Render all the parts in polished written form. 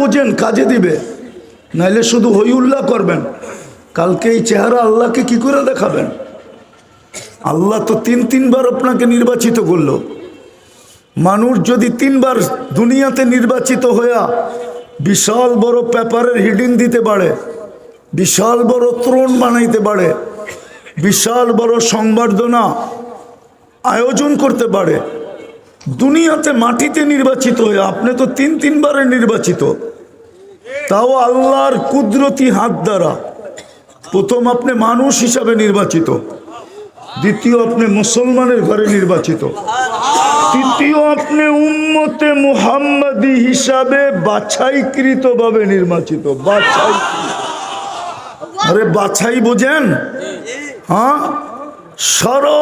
বোঝেন, কাজে দিবে, নাইলে শুধু হই উল্লাহ করবেন। কালকে এই চেহারা আল্লাহকে কি করে দেখাবেন? আল্লাহ তো তিনবার আপনাকে নির্বাচিত করলো। মানুষ যদি 3বার দুনিয়াতে নির্বাচিত হইয়া বিশাল বড় পেপারের হিডিং দিতে পারে, বিশাল বড় ত্রণ বানাইতে পারে, বিশাল বড় সংবর্ধনা আয়োজন করতে পারে, দুনিয়াতে মাটিতে নির্বাচিত হয়ে, আপনি তো 3বারের নির্বাচিত, তাও আল্লাহর কুদরতি হাত দ্বারা। প্রথম আপনি মানুষ হিসাবে নির্বাচিত, দ্বিতীয় আপনি মুসলমানের ঘরে নির্বাচিত, তৃতীয় আপনি উম্মতে মুহাম্মাদি হিসাবে বাছাইকৃত ভাবে নির্বাচিত। বাছাই, আরে বাছাই বোঝেন? হ্যাঁ, সারা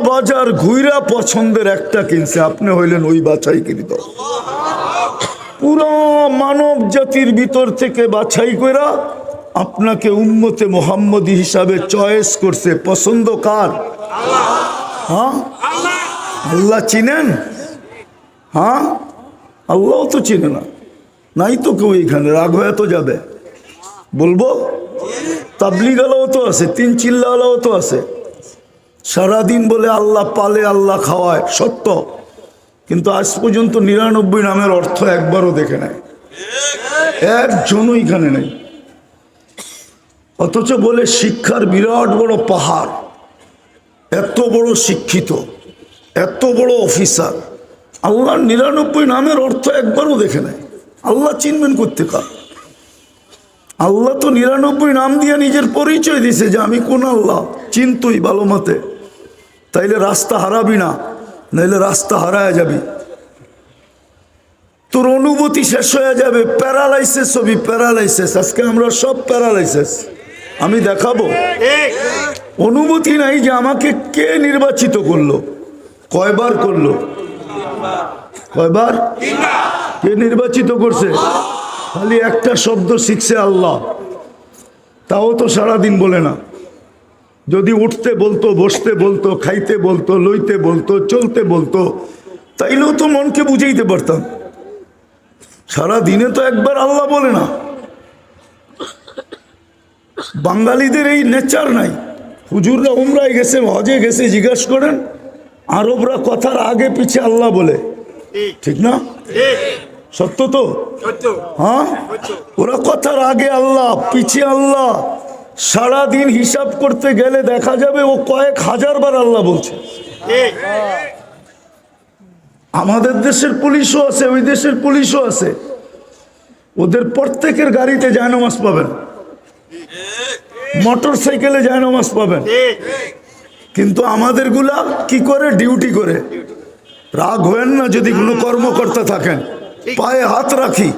বাজার ঘুইরা পছন্দের একটা কিনছে, আপনি হইলেন ওই বাছাইকৃত। পুরো মানব জাতির ভিতর থেকে বাছাই কইরা আপনাকে উম্মতে মুহাম্মদি হিসাবে চয়েস করছে। পছন্দ কার? হ্যাঁ, আল্লাহ চিনেন? হ্যাঁ, আল্লাহ তো চিনে না, নাই তো কেউ এখানে, রাগ হয়ে তো যাবে। বলবো তাবলিগালাও তো আছে, 3 চিল্লাওয়ালাও তো আছে, সারাদিন বলে আল্লাহ পালে আল্লাহ খাওয়ায়, সত্য, কিন্তু আজ পর্যন্ত 99 নামের অর্থ একবারও দেখে নাই, একজনও এখানে নেই। অথচ বলে শিক্ষার বিরাট বড় পাহাড়, এত বড় শিক্ষিত, এত বড় অফিসার, আল্লাহর 99 নামের অর্থ একবারও দেখে নাই। আল্লাহ চিনবেন করতে কার? আল্লাহ তো 99 নাম দিয়ে নিজের পরিচয় দিছে যে আমি কোন আল্লাহ, চিনতই ভালো মতে, তাইলে রাস্তা হারাবি না, নাইলে রাস্তা হারায় যাবি, তোর অনুভূতি শেষ হয়ে যাবে, প্যারালাইসিস হবি, প্যারালাইসিস। আজকে আমরা সব প্যারালাইসিস, আমি দেখাবো। অনুভূতি নাই যে আমাকে কে নির্বাচিত করলো, কয়বার করলো, কয়বার, কে নির্বাচিত করছে? খালি একটা শব্দ শিখছে আল্লাহ, তাও তো সারাদিন বলে না। যদি উঠতে বলতো, বসতে বলতো, খাইতে বলতো, লইতে বলতো, চলতে বলতো, তাইলেও তো মনকে বুঝাইতে পারতাম। সারা দিনে তো একবার আল্লাহ বলে না। বাঙালিদের এই নেচার নাই। হুজুররা উমরায় গেছে, হজে গেছে, জিজ্ঞাসা করেন, আরবরা কথার আগে পিছে আল্লাহ বলে, ঠিক না? সত্য তো? হ্যাঁ, ওরা কথার আগে আল্লাহ, পিছে আল্লাহ। সারাদিন হিসাব করতে গেলে দেখা যাবে ও কয়েক হাজার বার আল্লাহ বলছে। আমাদের দেশের পুলিশও আছে, ওই দেশের পুলিশও আছে, ওদের প্রত্যেকের গাড়িতে জায়নামাজ পাবেন, মোটর সাইকেলে জায়নামাজ পাবেন, কিন্তু আমাদের গুলা কি করে? ডিউটি করে। রাগ হবেন না যদি কোনো কর্মকর্তা থাকেন, পায়ে হাত রাখি,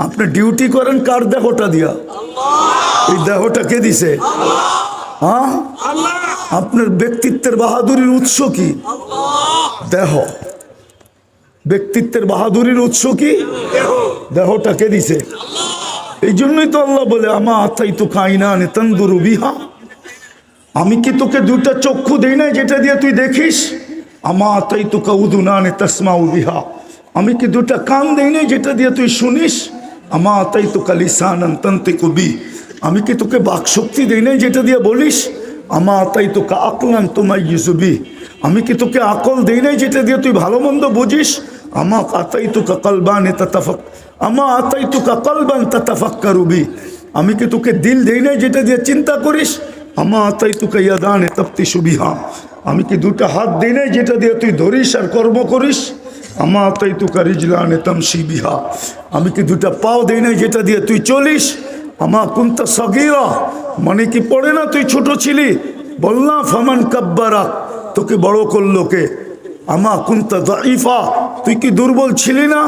আপনি ডিউটি করেন কার দেহটা দিয়া? এই দেহটা কে দিছে? হ্যাঁ, আপনার ব্যক্তিত্বের বাহাদুরির উৎস কি? দেহ। ব্যক্তিত্বের বাহাদুরির উৎস কি? দেহটা কে দিছে? এই জন্যই তো আল্লাহ বলে, আমা আতাই তো কাইনা নেতান্দুরু বিহা, আমি কি তোকে 2টা চক্ষু দেই না যেটা দিয়ে তুই দেখিস? আমা আতাই তো কাউদুনা নেতাসমাউ বিহা, আমি কি 2টা কান দেই না যেটা দিয়ে তুই শুনিস? আমা আতাই তো কালিসানান তান্তিকু বি, আমি কি তোকে বাকশক্তি দেই না যেটা দিয়ে বলিস? আমা আতাই তো কা আকলান তুমাইয়িজু বি, আমি কি তোকে আকল দেই না যেটা দিয়ে তুই ভালো মন্দ বুঝিস? আমা আতাই তো কা কলবান তাতাফাক, আমা আতাই তো কা কলবান তাতাফাক্কারু বি, আমি কি তোকে দিল দেই না যেটা দিয়ে চিন্তা করিস? আমা আতাই তো কা ইয়াদান তাফতিশু বিহা, আমি কি 2টা হাত দেই না যেটা দিয়ে তুই ধরিস আর কর্ম করিস? আমা আতাই তো কা রিজলান তামশি বিহা, আমি কি 2টা পাও দেই না যেটা দিয়ে তুই চলিস? আমা কুনতা সগীরা, মানে কি পড়ে না তুই ছোট ছিলি? বলনা ফামান কাব্বারা, তোকে বড় করলো কে? আমা কুনতা দাইফা, তুই কি দুর্বল ছিলি না?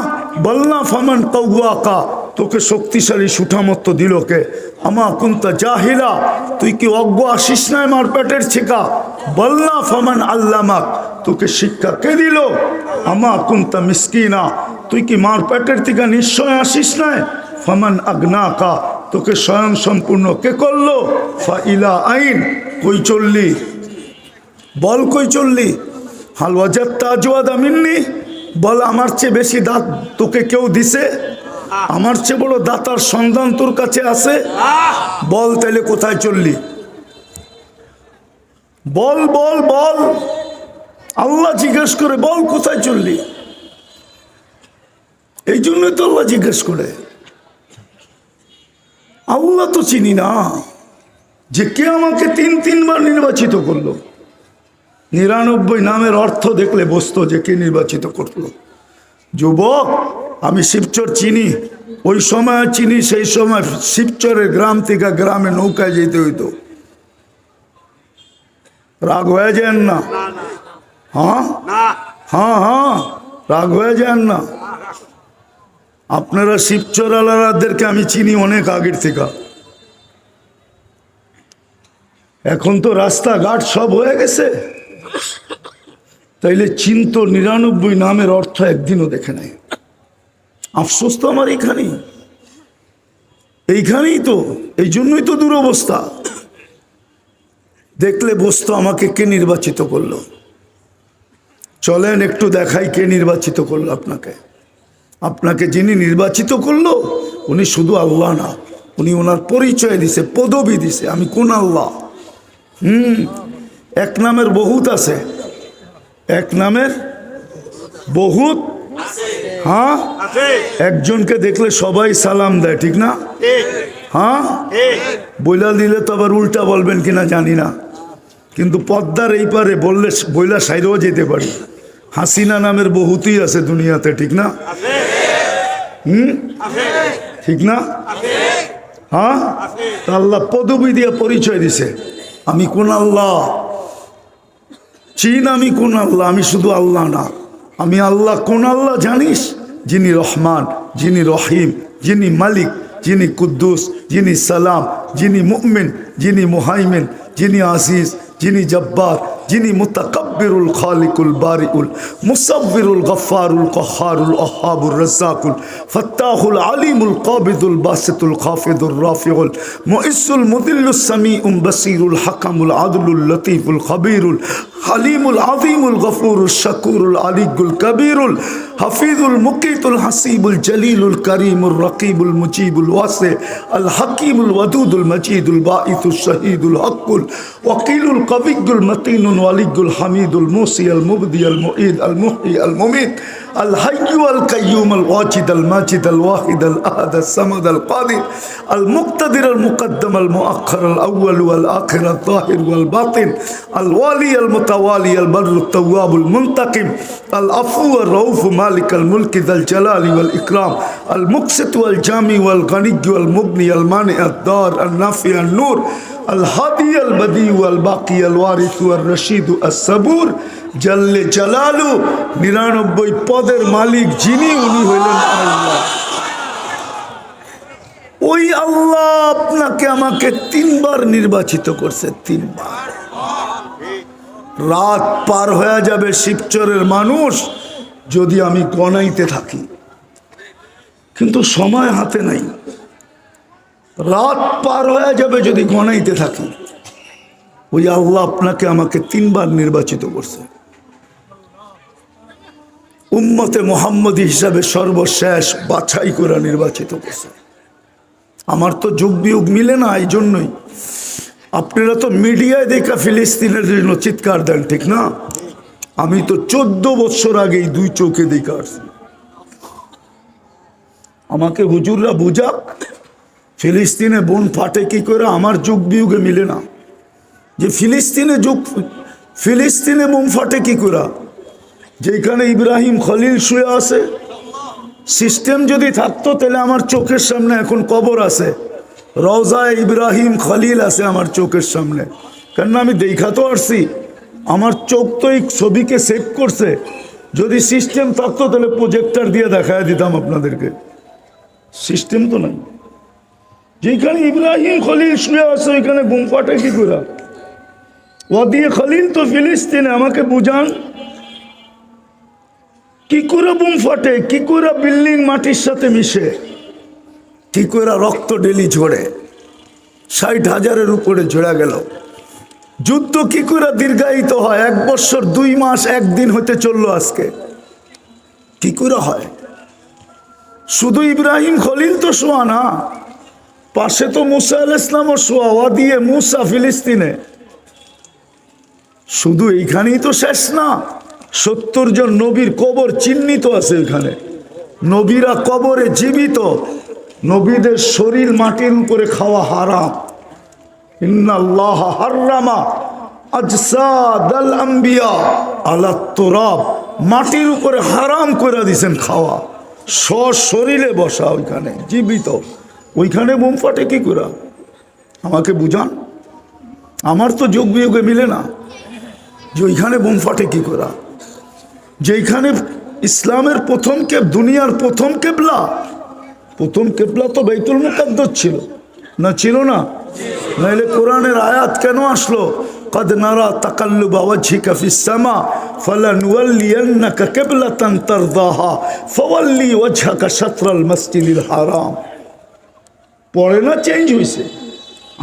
বলনা ফামান কাওয়াকা, তোকে শক্তিশালী সুঠামত্ব দিল কে? আমা কুনতা জাহিলা, তুই কি অজ্ঞ আসিস না মার পেটের ছেকা? বলনা ফামান আল্লামাক, তোকে শিক্ষা কে দিল? আমা কুনতা মিসকিনা, তুই কি মার পেটের থেকে নিশ্চয় আসিস না? ফামান আগনাকা, তোকে স্বয়ং সম্পূর্ণ কে করলো? ফাইলা আইন, কই চললি? বল কই চললি? হাল ওয়াজাত্তা আজওয়াদা মিন্নি, বল আমার চেয়ে বেশি দাঁত তোকে কেউ দিছে? আমার চেয়ে বড় দাতার সন্ধান তোর কাছে আছে? বল তাইলে কোথায় চললি? বল বল বল, আল্লাহ জিজ্ঞেস করে বল কোথায় চললি? এই জন্যই তো আল্লাহ জিজ্ঞেস করে। আল্লাহ তো চিনি না যে কে আমাকে তিনবার নির্বাচিত করলো। 99 নামের অর্থ দেখলে বুঝতো যে কে নির্বাচিত করলো। যুবক, আমি শিবচর চিনি, ওই সময় চিনি, সেই সময় শিবচরের গ্রাম থেকে গ্রামে নৌকায় যেতে হইতো। রাগ হয়ে যান না, হ্যাঁ হ্যাঁ হ্যাঁ, রাগ হয়ে যান না। আপনারা শিবচর আলারাদেরকে আমি চিনি অনেক আগের থেকে। এখন তো রাস্তাঘাট সব হয়ে গেছে, তাইলে চিন্ত 99 নামের অর্থ একদিনও দেখে নাই। আফসোস তো আমার এইখানেই তো, এই জন্যই তো দুরবস্থা। দেখলে বসতো আমাকে কে নির্বাচিত করলো। চলেন একটু দেখাই কে নির্বাচিত করলো আপনাকে। আপনাকে যিনি নির্বাচিত করলো উনি শুধু আল্লাহ না, উনি ওনার পরিচয় দিছে, পদবি দিছে, আমি কোন আল্লাহ। এক নামের বহুত আছে, এক নামের বহুত। হ্যাঁ, একজনকে দেখলে সবাই সালাম দেয়, ঠিক না? হ্যাঁ, বইলা দিলে তো আবার উল্টা বলবেন কিনা জানি না, কিন্তু পদ্মার এই পারে বললে বইলা সাইরেও যেতে পারি। হাসিনা নামের বহুতই আছে দুনিয়াতে, ঠিক না? ঠিক না? হ্যাঁ, আল্লাহ পদবি দিয়ে পরিচয় দিছে, আমি কোন আল্লাহ। চিন আমি কোন আল্লাহ, আমি শুধু আল্লাহ না, আমি আল্লাহ। কোন আল্লাহ জানিস? যিনি রহমান, যিনি রহিম, যিনি মালিক, যিনি কুদ্দুস, যিনি সালাম, যিনি মুমিন, যিনি মুহাইমিন, যিনি আজিজ, যিনি জব্বার, যিনি মুতাকাব্বিরুল খালিকুল বারিউল মুসাব্বিরুল গফফারুল কহ্হারুল ওয়াহ্হাবুর রাজ্জাকুল ফাত্তাহুল আলিমুল কাবিদুল বাসিতুল খাফিদুর রাফিউল মুইসুল মুদিল্লুস সামিউল বাসিরুল হাকামুল আদলুল লতীফুল খবীরুল হালিমুল আযীমুল গফুরুল শাকুরুল আলিয়ুল কবীরুল হাফিজুল মুকিতুল হাসিবুল জলিলুল করিমুল রকিবুল মুজিবুল ওয়াসি আল হাকিমুল ওয়াদুদুল মজিদুল বাঈসুল শহীদুল হকুল ওয়াকিলুল কবিয়ুল মতিনুল ওয়ালিয়ুল হামিদুল মুসি আল মুবদি আল মুঈদ আল মুহয়ি আল মুমীত আল হাইয়্যু আল কাইয়্যুম আল ওয়াজিদ আল মাজিদ আল ওয়াহিদ আল আহাদ আল সামাদ আল কাদির আল মুক্তাদির আল মুকদ্দম আল মুআখ্খার আল আউয়াল ওয়াল আখির আল যাহির ওয়াল বাতিন আল ওয়ালি আল মুতাওয়ালি আল বরর আল তাওয়াব আল মুনতাকিম আল আফু আর রউফ মালিক আল মুলক যাল জালালি ওয়াল ইকরাম আল মুকসিত ওয়াল জামি ওয়াল গনি ওয়াল মুগনি আল মানি আদ দার আল নাফি আল নূর আল হাদি আল বদি ওয়াল বাকি আল ওয়ারিস ওয়াল রশিদ আস সাবুর জাল্লে জালালু 99 পদের মালিক যিনি, উনি হইলেন আল্লাহ। ওই আল্লাহ আপনাকে আমাকে 3বার নির্বাচিত করছে, 3বার। রাত পার হয়ে যাবে শিবচরের মানুষ যদি আমি গণাইতে থাকি, কিন্তু সময় হাতে নাই। রাত পার হয়ে যাবে যদি গণাইতে থাকি। ওই আল্লাহ আপনাকে আমাকে 3বার নির্বাচিত করছে, উম্মতে মুহাম্মদী হিসাবে সর্বশেষ বাছাই করে নির্বাচিত করছে। আমার তো যুগ বিয়োগ মিলে না, এই জন্যই আপনারা তো মিডিয়ায় দেখা ফিলিস্তিনের জন্য চিৎকার দেন, ঠিক না? আমি তো 14 বছর আগেই 2 চোখে দেখা আসছি। আমাকে হুজুররা বুঝাক, ফিলিস্তিনে বোন ফাটে কি করে, আমার যুগ বিয়োগে মিলে না। যে ফিলিস্তিনে বোম ফাটে কি করে, যেখানে ইব্রাহিম খলিল শুয়ে আছে। সিস্টেম যদি থাকতো তাহলে আমার চোখের সামনে এখন কবর আছে, রওজায় ইব্রাহিম খলিল আছে আমার চোখের সামনে। কেন আমি দেখা তো আসছি, আমার চোখ তো এই ছবিকে সেভ করছে। যদি সিস্টেম থাকতো তাহলে প্রজেক্টর দিয়ে দেখায় দিতাম আপনাদেরকে। সিস্টেম তো নাই। যেখানে ইব্রাহিম খলিল শুয়ে আছে ওইখানে বোম ফাটে কি করে? ওয়াদি খলিল তো ফিলিস্তিনে, আমাকে বুঝান কি করে বোম ফাটে, কি করে বিল্ডিং মাটির সাথে মিশে, কি করে রক্ত ডেলি ঝরে, 60,000-এর উপরে ঝরে গেল। যুদ্ধ কি করে দীর্ঘায়িত হয়, 1 বছর 2 মাস 1 দিন হতে চললো আজকে, কি করে হয়? শুধু ইব্রাহিম খলিল তো শোয়া না, পাশে তো মুসা আলাইহিস সালামও শোয়া, ওয়া দিয়ে মুসা ফিলিস্তিনে। শুধু এইখানেই তো শেষ না, 70 জন নবীর কবর চিহ্নিত আছে এখানে। নবীরা কবরে জীবিত, নবীদের শরীর মাটির উপরে খাওয়া হারাম। ইন্নাল্লাহ হাররামা আজসাদাল আম্বিয়া আলা তুরাব, মাটির উপরে হারাম করে দিয়েছেন খাওয়া, শরীরে বসা ওইখানে জীবিত। ওইখানে বোম ফাটে কি করে? আমাকে বুঝান, আমার তো যোগ বিয়োগে মিলে না যে ওইখানে বোম ফাটে কি করে। যেইখানে ইসলামের প্রথম দুনিয়ার প্রথম কেবলা তো বাইতুল মুকাদ্দাস ছিল না, ছিল না? নাইলে কোরআনের আয়াত কেন আসলো? قد نرى تقلب وجهك في السماء فلنولينك قبلة ترضاها فولي وجهك شطر المسجد الحرام। পরে না চেঞ্জ হয়েছে?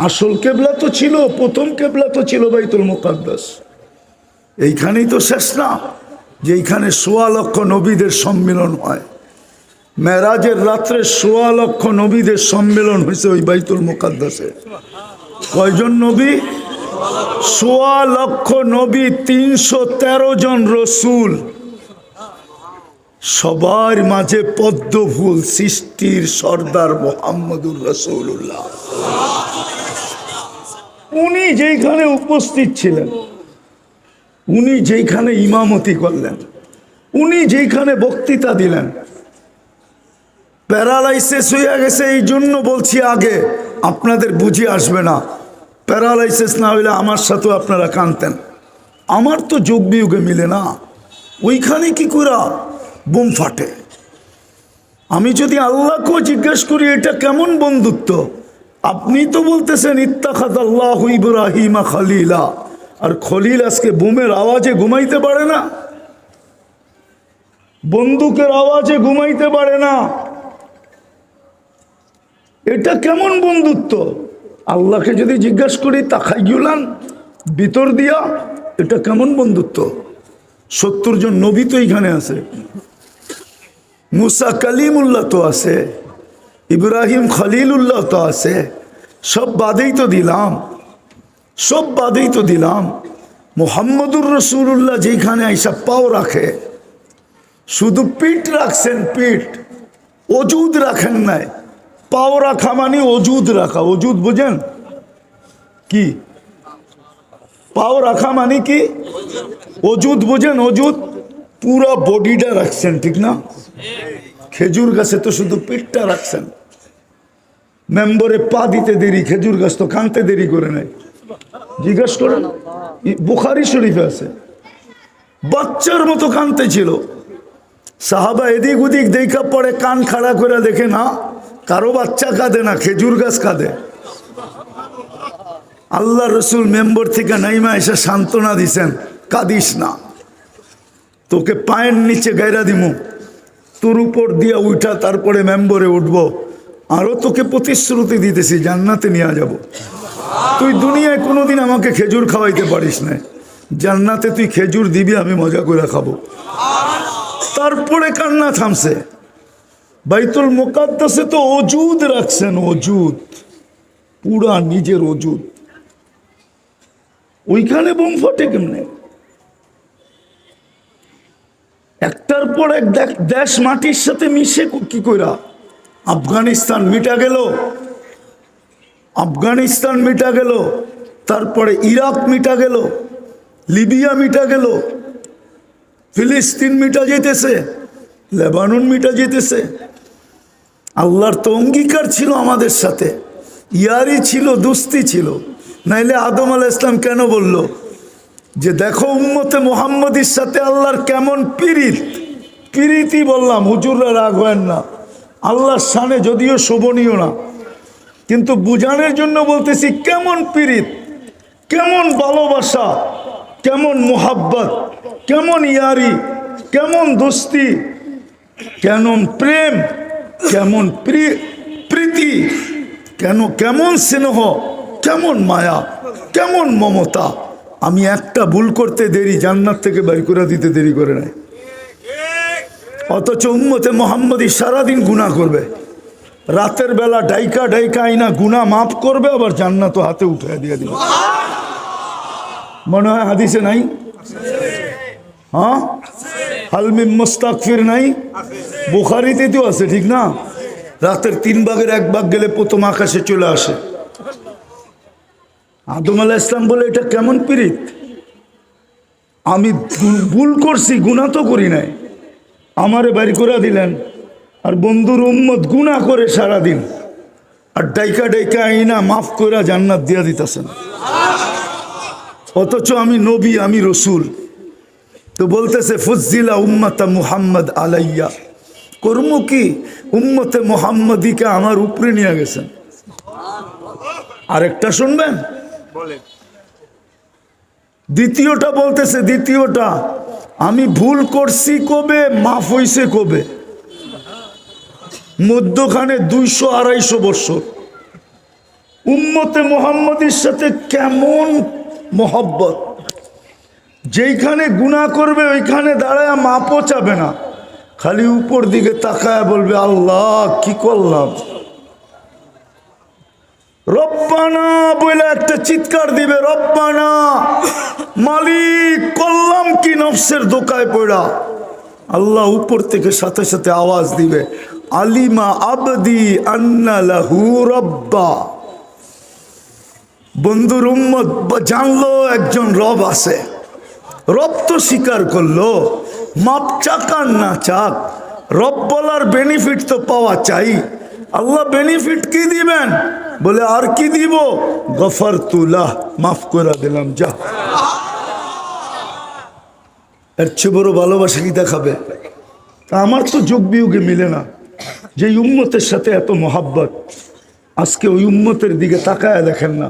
আসল কেবলা তো ছিল, প্রথম কেবলা তো ছিল বাইতুল মুকাদ্দাস। এইখানেই তো শেষ না, যে এইখানে ১৬ লক্ষ নবীদের সম্মেলন হয়। মেরাজের রাত্রে ১৬ লক্ষ নবীদের সম্মেলন হয়েছে ওই বাইতুল মুকাদ্দাসে। কয়জন নবী? ১৬ লক্ষ নবী, ৩১৩ জন রসুল, সবার মাঝে পদ্ম ফুল, সৃষ্টির সর্দার মুহাম্মদুর রাসূলুল্লাহ। উনি যেইখানে উপস্থিত ছিলেন, উনি যেইখানে ইমামতি করলেন, উনি যেইখানে বক্তৃতা দিলেন, প্যারালাইসিস হয়ে গেছে। এই জন্য বলছি আগে, আপনাদের বুঝে আসবে না। প্যারালাইসিস না হইলে আমার সাথেও আপনারা কানতেন। আমার তো যোগ বিয়োগে মিলে না, ওইখানে কি করে বোম ফাটে? আমি যদি আল্লাহকেও জিজ্ঞেস করি এটা কেমন বন্ধুত্ব, আপনি তো বলতেছেন ইত্তাখাযাল্লাহু ইব্রাহিমা খলিলা, আর খলিল আজকে বোমের আওয়াজে ঘুমাইতে পারে না, বন্দুকের আওয়াজে ঘুমাইতে পারে না। এটা কেমন বন্ধুত্ব? আল্লাহকে যদি জিজ্ঞাস করি তাকাই গেলাম ভিতর দিয়া, এটা কেমন বন্ধুত্ব? 70 জন নবী তো এইখানে আছে, মুসা কালিমুল্লাহ তো আছে, ইব্রাহিম খলিলুল্লাহ তো আছে, সব বাদেই তো দিলাম। মুহাম্মদুর রাসূলুল্লাহ যেখানে আইসা পাও রাখে, শুধু পিঠ রাখছেন, পিঠ, অজুদ রাখেন নাই। পাও রাখা মানে অজুদ রাখা, অজুদ বুঝেন কি? পাও রাখা মানে কি? অজুদ বুঝেন? অজুদ পুরা বডিটা রাখছেন, ঠিক না? খেজুর গাছে তো শুধু পিঠটা রাখছেন, মেম্বরে পা দিতে দেরি, খেজুর গাছ তো কানতে দেরি করে নাই। জিজ্ঞাসা করেন, বুখারী শরীফে আছে, বাচ্চার মতো কানতে ছিল। সাহাবা এদিক ওদিক দেখা পড়ে কান খাড়া করে দেখে না, কারো বাচ্চা কাঁদে না, খেজুর গাছ কাঁদে। আল্লাহ রসুল মেম্বর থেকে নাইমা এসে সান্ত্বনা দিছেন, কাঁদিস না, তোকে পায়ের নিচে গায়রা দিমু, তোর উপর দিয়া উঠা তারপরে মেম্বরে উঠবো, আরো তোকে প্রতিশ্রুতি দিতেছি জান্নাতে নিয়ে যাব। তুই দুনিয়ায় কোনোদিন আমাকে খেজুর খাওয়াইতে পারিস না, জান্নাতে তুই খেজুর দিবি, আমি মজা করে খাবো। তারপরে কান্না থামছে। বাইতুল মুকাদ্দাসে তো অজুদ রাখছেন, অজুদ, পুরা নিজের অজুদ। ওইখানে বোম ফাটে কেমনে? একটার পর এক দেশ মাটির সাথে মিশে কি কইরা? আফগানিস্তান মিটা গেল, তারপরে ইরাক মিটা গেল, লিবিয়া মিটা গেল, ফিলিস্তিন মিটা যেতেছে, লেবানন মিটা যেতেছে। আল্লাহর তো অঙ্গীকার ছিল আমাদের সাথে, ইয়ারি ছিল, দুস্তি ছিল। নাইলে আদম আলাইহিস সালাম কেন বলল যে দেখো উম্মতে মুহাম্মদীর সাথে আল্লাহর কেমন পিরিতি বললাম, হুজুররা রাগ হয় না, আল্লাহর শানে যদিও শোভনীয় না, কিন্তু বুঝানোর জন্য বলতেছি কেমন পিরিত, কেমন ভালোবাসা, কেমন মোহাব্বত, কেমন ইয়ারি, কেমন দোস্তি, কেমন প্রেম, কেমন প্রীতি, কেমন স্নেহ, কেমন মায়া, কেমন মমতা। আমি একটা ভুল করতে দেরি, জান্নাত থেকে বের করে দিতে দেরি করে নাই। অথচ উম্মতে মোহাম্মদী সারাদিন গুনাহ করবে, রাতের বেলা ডাইকা ডাইকা আইনা গুনাহ মাফ করবে, আবার জান্নাত হাতে উঠে দিয়ে দিবে। মনে হয় হাদিসে নাই? হ্যাঁ, হালমিম মুস্তাগফির নাই? বুখারীতে তো আছে, ঠিক না? রাতের 3 ভাগের 1 ভাগ গেলে প্রথম আকাশে চলে আসে। আদম আলাইহিস সালাম বলে এটা কেমন পীড়িত? আমি ভুল করছি, গুনাহ তো করি নাই, আমারে বাড়ি করে দিলেন। আর বন্ধুর উম্মত গুনাহ করে সারাদিন, আর ডাইকা ডাইকা আইনা মাফ করে জান্নাত দিয়া দিতেছেন। অথচ আমি নবী, আমি রসুল। তো বলতেছে ফুজ্জিলা উম্মাতা মুহাম্মদ আলাইয়া, কর্ম কি? উম্মতে মুহাম্মদীকে আমার উপরে নিয়ে গেছেন। আরেকটা শুনবেন, দ্বিতীয়টা বলতেছে, দ্বিতীয়টা আমি ভুল করছি কবে, মাফ হইছে কবে? মধ্যখানে 200-250 বছর উম্মতে মুহাম্মদীর সাথে কেমন মোহব্বত, যেইখানে গুনাহ করবে ওইখানে দাঁড়ায় মাপও চাবে না, খালি উপর দিকে তাকায় বলবে আল্লাহ কি করলাম, রব্বানা বলে একটা চিৎকার দিবে, রব্বানা, মালিক করলাম কি নফসের দোকায় পড়া। আল্লাহ উপর থেকে সাথে সাথে আওয়াজ দিবে আলিমা আবদি আন্না লাহু রব্বা। বন্ধুর উম্মত জানলো একজন রব আছে, রব তো স্বীকার করলো, মাপ চাক আর না চাক, রব বলার বেনিফিট তো পাওয়া চাই। আল্লাহ বেনিফিট কি দিবেন? বলে আর কি দিব? গফরতুলাহ, মাফ করে দিলাম, যা। এর চেয়ে বড় ভালোবাসা কি দেখাবে? তা আমার তো যোগ বিয়োগে মিলে না, যে উম্মতের সাথে এত মোহাব্বত, আজকে ওই উম্মতের দিকে তাকায় দেখেন না,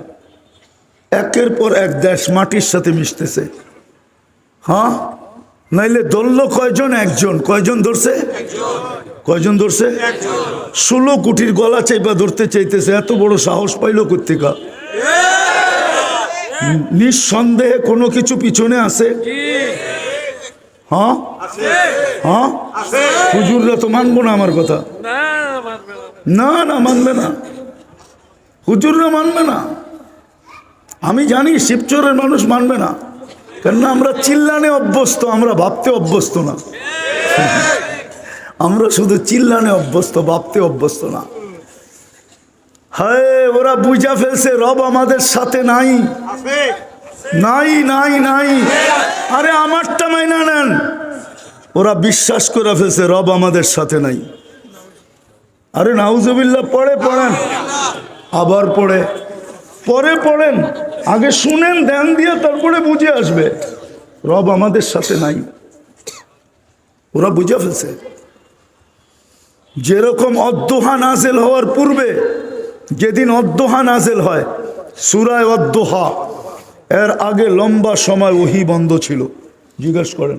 একের পর এক দেশ মাটির সাথে মিশতেছে। হ্যাঁ, নাইলে ধরল কয়জন? একজন। কয়জন ধরছে? কয়জন ধরছে? 16 কোটির গলা চাইপা ধরতে চাইতেছে, এত বড় সাহস পাইল কোত্থেকা? নিঃসন্দেহে কোনো কিছু পিছনে আছে। হ্যাঁ হ্যাঁ, হুজুররা তো মানবো না আমার কথা, না না মানবে না, হুজুররা মানবে না। আমি জানি শিবচরের মানুষ মানবে না, কেননা আমরা চিল্লানে অভ্যস্ত, আমরা ভাবতে অভ্যস্ত না। আমরা শুধু চিল্লানে অভ্যস্ত, ভাবতে অভ্যস্ত না। হায়, ওরা বুঝা ফেলছে রব আমাদের সাথে নাই, নাই নাই নাই। আরে আমারটা মাইনা নেন, ওরা বিশ্বাস করে ফেলছে রব আমাদের সাথে নাই। আরে নাউজুবিল্লাহ, পড়েন, আবার পরে পড়েন, আগে শুনেন, ধ্যান দিয়ে তারপরে বুঝে আসবে রব আমাদের সাথে নাই। ওরা বুঝে ফেলছে। যেরকম অদ্দোহা নাজেল হওয়ার পূর্বে, যেদিন অদ্দোহা নাজেল হয়, সূরা অদ্দোহা, এর আগে লম্বা সময় ওহী বন্ধ ছিল। জিজ্ঞেস করেন,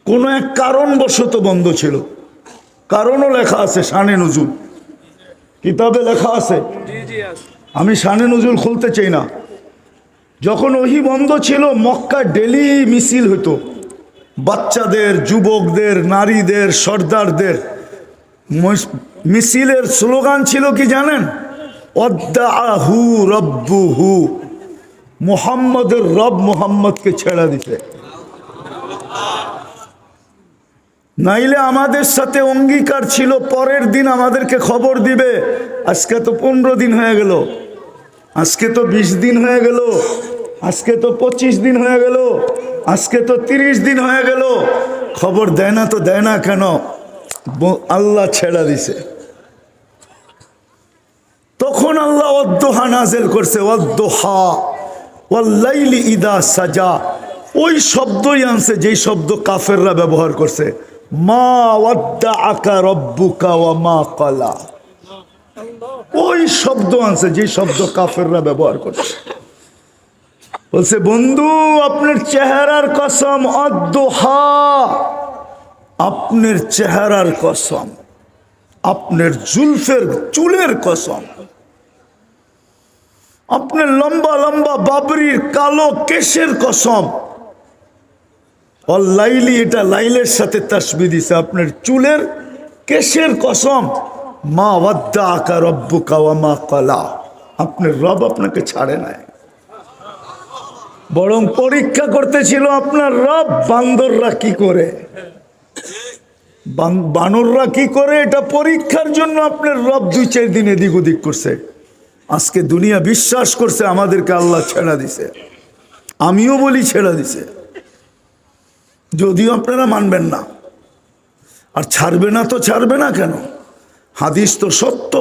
কোন এক কারণবশত বন্ধ ছিল। কারণও লেখা আছে শানে নুজুল, কিতাবে লেখা আছে। আমি শানে নুজুল খুলতে চাই না। যখন ওহী বন্ধ ছিল, মক্কা ডেলি মিছিল হতো, বাচ্চাদের, যুবকদের, নারীদের, সর্দারদের। মিছিলের স্লোগান ছিল কি জানেন? ওয়াদ্দাআহু রব্বুহু, মুহাম্মদের রব মুহাম্মদকে ছেড়ে দিতে। নাইলে আমাদের সাথে অঙ্গীকার ছিল পরের দিন আমাদেরকে খবর দিবে। আজকে তো 15 দিন হয়ে গেল, আজকে তো 20 দিন হয়ে গেল, আজকে তো 25 দিন হয়ে গেল, আজকে তো 30 দিন হয়ে গেল, খবর দেয় না। তো দেয় না কেন? আল্লাহ ছেড়ে দিছে। তখন আল্লাহ ওয়াদ্দোহা নাজেল করছে, ওয়াদ্দোহা ওয়াল্লাইলি ইদা সাজা। ওই শব্দই আনছে যেই শব্দ কাফেররা ব্যবহার করছে, মা ওয়াদ্দাআকা রব্বুকা ওয়া মা ক্বালা। ওই শব্দ আনছে যেই শব্দ কাফেররা ব্যবহার করছে। বলছে বন্ধু, আপনার চেহারার কসম, ওয়াদ্দোহা, আপনার চেহারার কসম, আপনার জুলফের চুলের কসম, আপনার লম্বা লম্বা বাবরির কালো কেশের কসম, অল্লাইলি, এটা লাইলের সাথে তাসবিহ দিছে। আপনার চুলের কেশের কসম, মা ওয়াদ্দাআকা রব্বুকা ওয়া মা ক্বালা, আপনার রব আপনাকে ছাড়ে নাই, বরং পরীক্ষা করতেছিল আপনার রব বান্দররা কি করে, বানররা কি করে, এটা পরীক্ষার জন্য আপনার রব 2-4 দিন এদিক ওদিক করছে। আজকে দুনিয়া বিশ্বাস করছে আমাদেরকে আল্লাহ ছেড়া দিছে, আমিও বলি ছেড়া দিছে, যদিও আপনারা মানবেন না। আর ছাড়বে না তো ছাড়বে না কেন? হাদিস তো সত্য,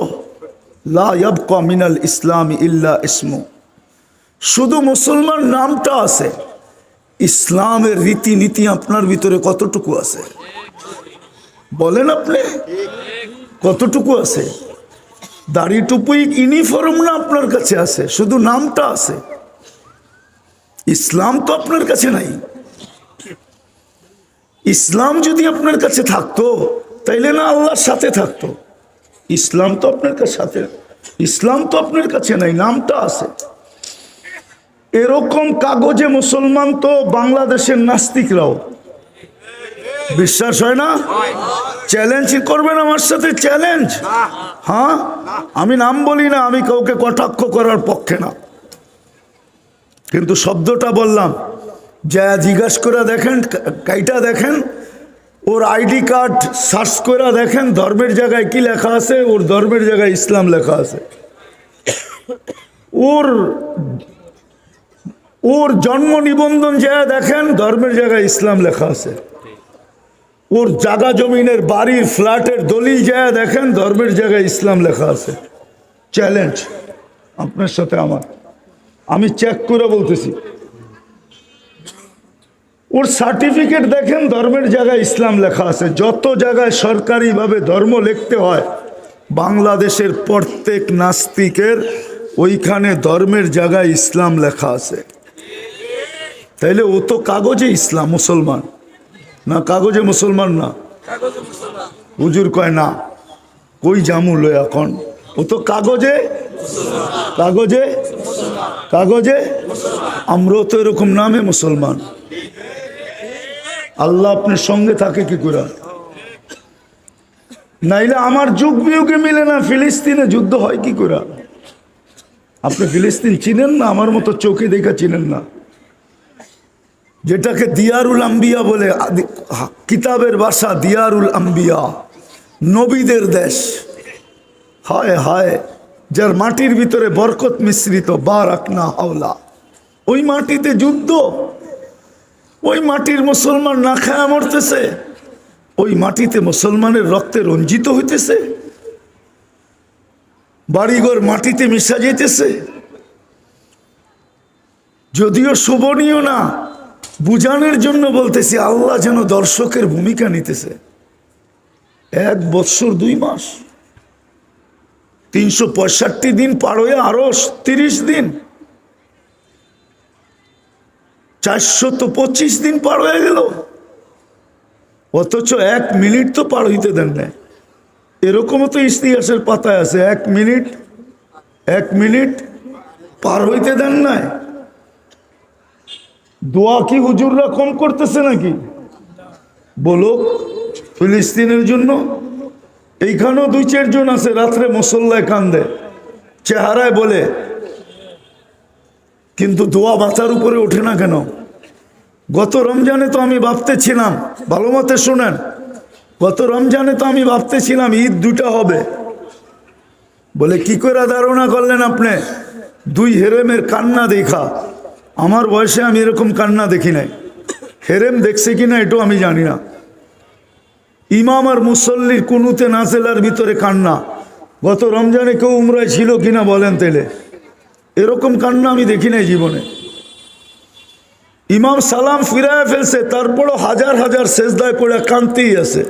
লা ইয়াবকা মিনাল ইসলামি ইল্লা ইসমু, শুধু মুসলমান নামটা আছে, ইসলামের রীতিনীতি আপনার ভিতরে কতটুকু আছে বলেন আপনি? কতটুকু আছে? দাড়ি টুপুই ইউনিফর্ম না আপনার কাছে আছে, শুধু নামটা আছে, ইসলাম তো আপনার কাছে নাই। ইসলাম যদি আপনার কাছে থাকতো তাইলে না আল্লাহর সাথে থাকতো। ইসলাম তো আপনার কাছে সাথে, ইসলাম তো আপনার কাছে নাই, নামটা আছে। এরকম কাগজে মুসলমান তো বাংলাদেশের নাস্তিকরাও। বিশ্বাস হয় না? চ্যালেঞ্জ করবেন আমার সাথে, চ্যালেঞ্জ। হ্যাঁ, আমি নাম বলি না, আমি কাউকে কটাক্ষ করার পক্ষে না, কিন্তু শব্দটা বললাম। যা জিজ্ঞাসা করে দেখেন, কাইটা দেখেন, ওর আইডি কার্ড সার্চ করে দেখেন ধর্মের জায়গায় কি লেখা আছে, ওর ধর্মের জায়গায় ইসলাম লেখা আছে। ওর জন্ম নিবন্ধন যা দেখেন ধর্মের জায়গায় ইসলাম লেখা আছে। ওর জায়গা জমিনের বাড়ির ফ্ল্যাটের দলিল যা দেখেন ধর্মের জায়গায় ইসলাম লেখা আছে। চ্যালেঞ্জ আপনার সাথে আমার, আমি চেক করে বলতেছি। ওর সার্টিফিকেট দেখেন ধর্মের জায়গায় ইসলাম লেখা আছে। যত জায়গায় সরকারিভাবে ধর্ম লিখতে হয় বাংলাদেশের প্রত্যেক নাস্তিকের ওইখানে ধর্মের জায়গায় ইসলাম লেখা আছে। তাইলে ও তো কাগজে ইসলাম মুসলমান না, কাগজে মুসলমান না। হুজুর কয় না, কই জামুল এখন, ও তো কাগজে, কাগজে, কাগজে। আমরাও তো এরকম নামে মুসলমান। আল্লাহ আপনার সঙ্গে থাকে কি করে? নাইলে আমার যুগ বিয়োগে মিলে না। ফিলিস্তিনে যুদ্ধ হয় কি করে? আপনি ফিলিস্তিন চিনেন না? আমার মতো চোখে দেখা চিনেন না? যেটাকে দিয়ারুল আম্বিয়া বলে, কিতাবের ভাষা দিয়ারুল আম্বিয়া, নবীদের দেশ। হায় হায়, যার মাটির ভিতরে বরকত মিশ্রিত, বারাকনা হাওলা, ওই মাটিতে যুদ্ধ, ওই মাটির মুসলমান না খায়া মরতেছে, ওই মাটিতে মুসলমানের রক্তে রঞ্জিত হইতেছে, বাড়িঘর মাটিতে মিশা যেতেছে। যদিও শোভনীয় না, বুঝানোর জন্য বলতেছি, আল্লাহ যেন দর্শকের ভূমিকা নিতেছে। 1 বৎসর 2 মাস, 365 দিন পার হয়ে আরো 30 দিন, 425 দিন পার হয়ে গেল, অথচ 1 মিনিট তো পার হইতে দেন না। এরকমও তো ইতিহাসের পাতায় আছে, 1 মিনিট পার হইতে দেন নাই। দোয়া কি হুজুররা কম করতেছে নাকি? বলো, ফিলিস্তিনের জন্য। এইখানেও 2-4 জন আছে রাত্রে মুসল্লায় কান্দে, চেহারায় বলে, কিন্তু দোয়া মাথার উপরে ওঠে না কেন? গত রমজানে তো আমি ভাবতেছিলাম, ভালো মতে শোনেন, গত রমজানে তো আমি ভাবতেছিলাম ঈদ 2টা হবে। বলে কি করে ধারণা করলেন আপনি? 2 হেরেমের কান্না দেখা। আমার বয়সে আমি এরকম কান্না দেখি নাই। হেরেম দেখছে কিনা এটাও আমি জানি না। ইমাম আর মুসল্লির কুনুতে নাজেলার ভিতরে কান্না। গত রমজানে কেউ উমরায় ছিল কিনা বলেন তেলে? এরকম কান্না আমি দেখি নাই জীবনে। ইমাম সালাম ফিরায় ফেলছে, তারপরও হাজার হাজার সেজদায় পড়ে কাঁদতেই আছে।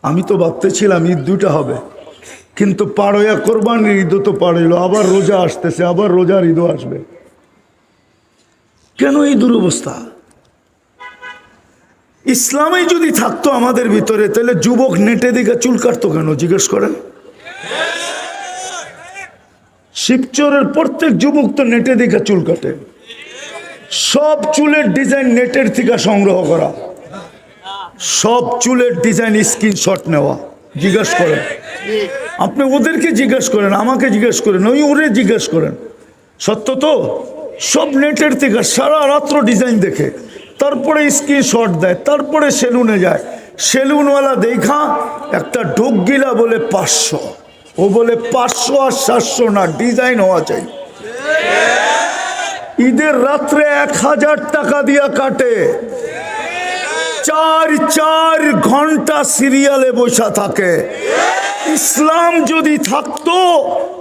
আমি তো ভাবতেছিলাম ঈদ 2টা হবে, কিন্তু পার হইয়া কোরবানির ঈদও তো পার হইল, আবার রোজা আসতেছে, আবার রোজার ঈদও আসবে। কেন এই দুরবস্থা? ইসলামে যদি থাকতো আমাদের ভিতরে, তাহলে যুবক নেটে দিকে চুল কাটতো কেন? জিজ্ঞেস করেন। শিবচরের প্রত্যেক যুবক তো নেটে দিকে চুল কাটে। সব চুলের ডিজাইন নেটের থেকে সংগ্রহ করা, সব চুলের ডিজাইন স্ক্রিনশট নেওয়া। জিজ্ঞেস করেন, আপনি ওদেরকে জিজ্ঞেস করেন, আমাকে জিজ্ঞেস করেন, ওই ওরে জিজ্ঞেস করেন, সত্য তো? সব নেটের থেকে সারা রাত্র ডিজাইন দেখে তারপরে স্ক্রিনশট দেয়, তারপরে সেলুনে যায়। সেলুনওয়ালা দেখা একটা ঢোক গিলা বলে 500, ও বলে 500 আর 700 না, ডিজাইন হওয়া চাই। ঈদের রাত্রে 1000 টাকা দিয়া কাটে, 4 ঘন্টা সিরিয়ালে বসা থাকে। ইসলাম যদি থাকতো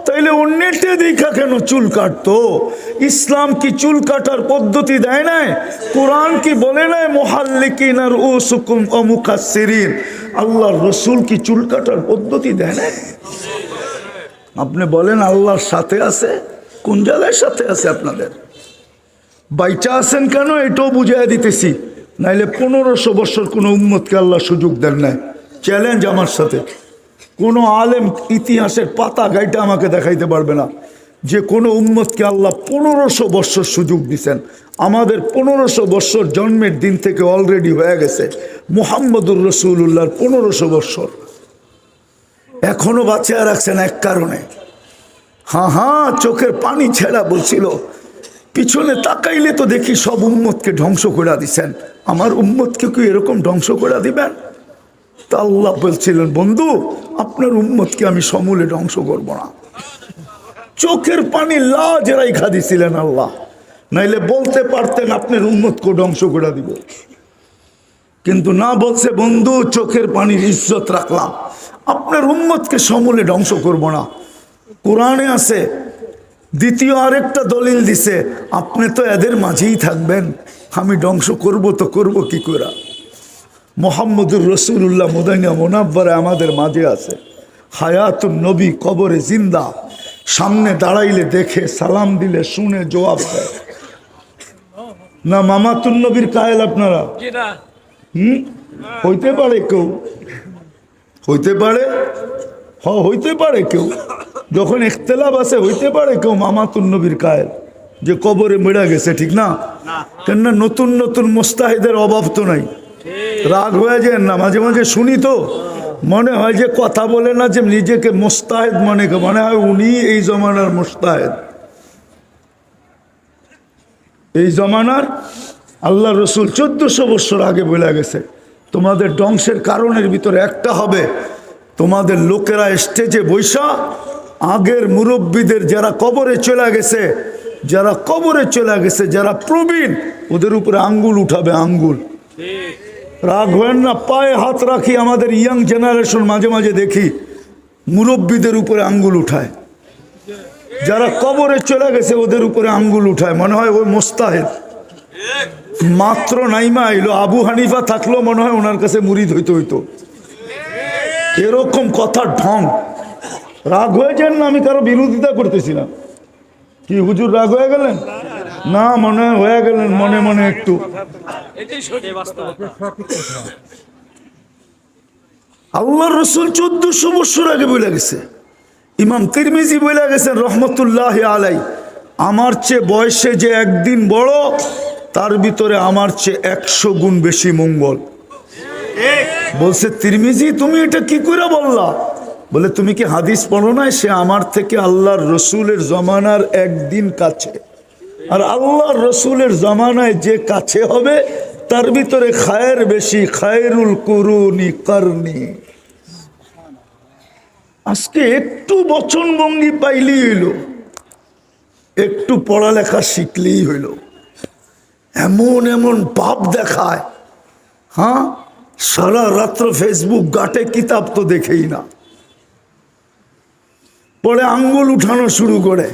তাইলে ও নেটে দেখা কেন চুল কাটতো? ইসলাম কি চুল কাটার পদ্ধতি দেয় নাই? কোরআন কি বলে নাই মুহাল্লিকিন আর উসুকুম ও মুকাসসিরিন? আল্লাহর রসুল কি চুল কাটার পদ্ধতি দেয় নাই? আপনি বলেন আল্লাহর সাথে আছে? কোন জায়গায় সাথে আছে আপনাদের? বাইচা আছেন কেন এটাও বুঝাই দিতেছি, নাইলে 1500 বছর কোনো উম্মতকে আল্লাহ সুযোগ দেন নাই। চ্যালেঞ্জ আমার সাথে, কোনো আলেম ইতিহাসের পাতা গাইটা আমাকে দেখাইতে পারবে না যে কোনো উম্মতকে আল্লাহ 1500 বছর সুযোগ দিছেন। আমাদের 1500 বছর জন্মের দিন থেকে অলরেডি হয়ে গেছে। মুহাম্মদুর রাসূলুল্লাহর 1500 বছর এখনো বাঁচিয়ে রাখছেন এক কারণে। হ্যাঁ, চোখের পানি ছেড়া বলছিল, পিছনে তাকাইলে তো দেখি সব উম্মতকে ধ্বংস করে দিছেন, আমার উম্মতকে কি এরকম ধ্বংস করে দিবেন? তা আল্লাহ বলছিলেন, বন্ধু আপনার উম্মতকে আমি সমূলে ধ্বংস করব না। চোখের পানি লাজ রাইখা দিছিলেন আল্লাহ, নাইলে বলতে পারতেন আপনার উম্মতকে ধ্বংস করে দিব, কিন্তু না, বলছে বন্ধু চোখের পানির ইজ্জত রাখলাম, আপনার উম্মতকে সমূলে ধ্বংস করব না। কোরআনে আছে, দ্বিতীয় আরেকটা দলিল দিছে, আপনি তো এদের মাঝেই থাকবেন, আমি ধ্বংস করব তো করব কি করে? মুহাম্মদুর রাসূলুল্লাহ মদিনা মুনাওয়ারায় আমাদের মাঝে আছে, হায়াতুন নবী, কবরে জিন্দা, সামনে দাঁড়াইলে দেখে, সালাম দিলে শুনে, জবাব দেয় না। মামাতুন নবীর কায়েল আপনারা? হইতে পারে কেউ, হইতে পারে, হইতে পারে কেউ, যখন ইখতিলাফ আছে হইতে পারে কেউ মামাতুন নবীর কায়েল যে কবরে মেরা গেছে, ঠিক না? কেননা নতুন নতুন মুস্তাহিদের অভাব তো নাই। রাগ হয়ে যায় না, মাঝে মাঝে শুনি তো মনে হয় যে কথা বলে না, যে নিজেকে মুস্তাহিদ মনে হয় উনি এই জমানার মুস্তাহিদ, এই জমানার। আল্লাহ রসুল 1400 বছর আগে বলে গেছে, তোমাদের ধ্বংসের কারণের ভিতরে একটা হবে, তোমাদের লোকেরা স্টেজে বৈশা আগের মুরব্বীদের যারা কবরে চলে গেছে, যারা প্রবীণ, ওদের উপরে আঙ্গুল উঠাবে, আঙ্গুল। রাগ হয় না, পায়ে হাত রাখি, আমাদের ইয়াং জেনারেশন মাঝে মাঝে দেখি মুরব্বীদের উপরে আঙ্গুল উঠায়, যারা কবরে চলে গেছে ওদের উপরে আঙ্গুল উঠায়, মনে হয় ওই মুস্তাহিদ। মাত্র নাইমা আইলো, আবু হানিফা থাকলো মনে হয় ওনার কাছে মুরিদ হইতো। এরকম কথার ঢং। রাগ হয়ে যান না, আমি কারো বিরোধিতা করতেছি না। কি হুজুর রাগ হয়ে গেলেন? না, মনে হয়ে গেলেন মনে মনে একটু। আল্লাহর রাসূল 1400 বছর আগে বলে গেছে। ইমাম তিরমিজি বলে গেছেন রহমতুল্লাহ আলাই, আমার চেয়ে বয়সে যে একদিন বড়, তার ভিতরে আমার চেয়ে 100 গুণ বেশি মঙ্গল। বলছে তিরমিজি তুমি এটা কি করে বললা? বলে তুমি কি হাদিস পড়ো নাই, সে আমার থেকে আল্লাহর রসুলের জমানার একদিন কাছে, আর আল্লাহর রসুলের জমানায় যে কাছে হবে তার ভিতরে খায়ের বেশি, খায়রুল কুরুনি কারনি। আজকে একটু বচনভঙ্গি পাইলেই হইল, একটু পড়ালেখা শিখলেই হইল, এমন এমন ভাব দেখায়। হ্যাঁ, সারা রাত্র ফেসবুক ঘাটে, কিতাব তো দেখেই না, পরে আঙ্গুল উঠানো শুরু করে।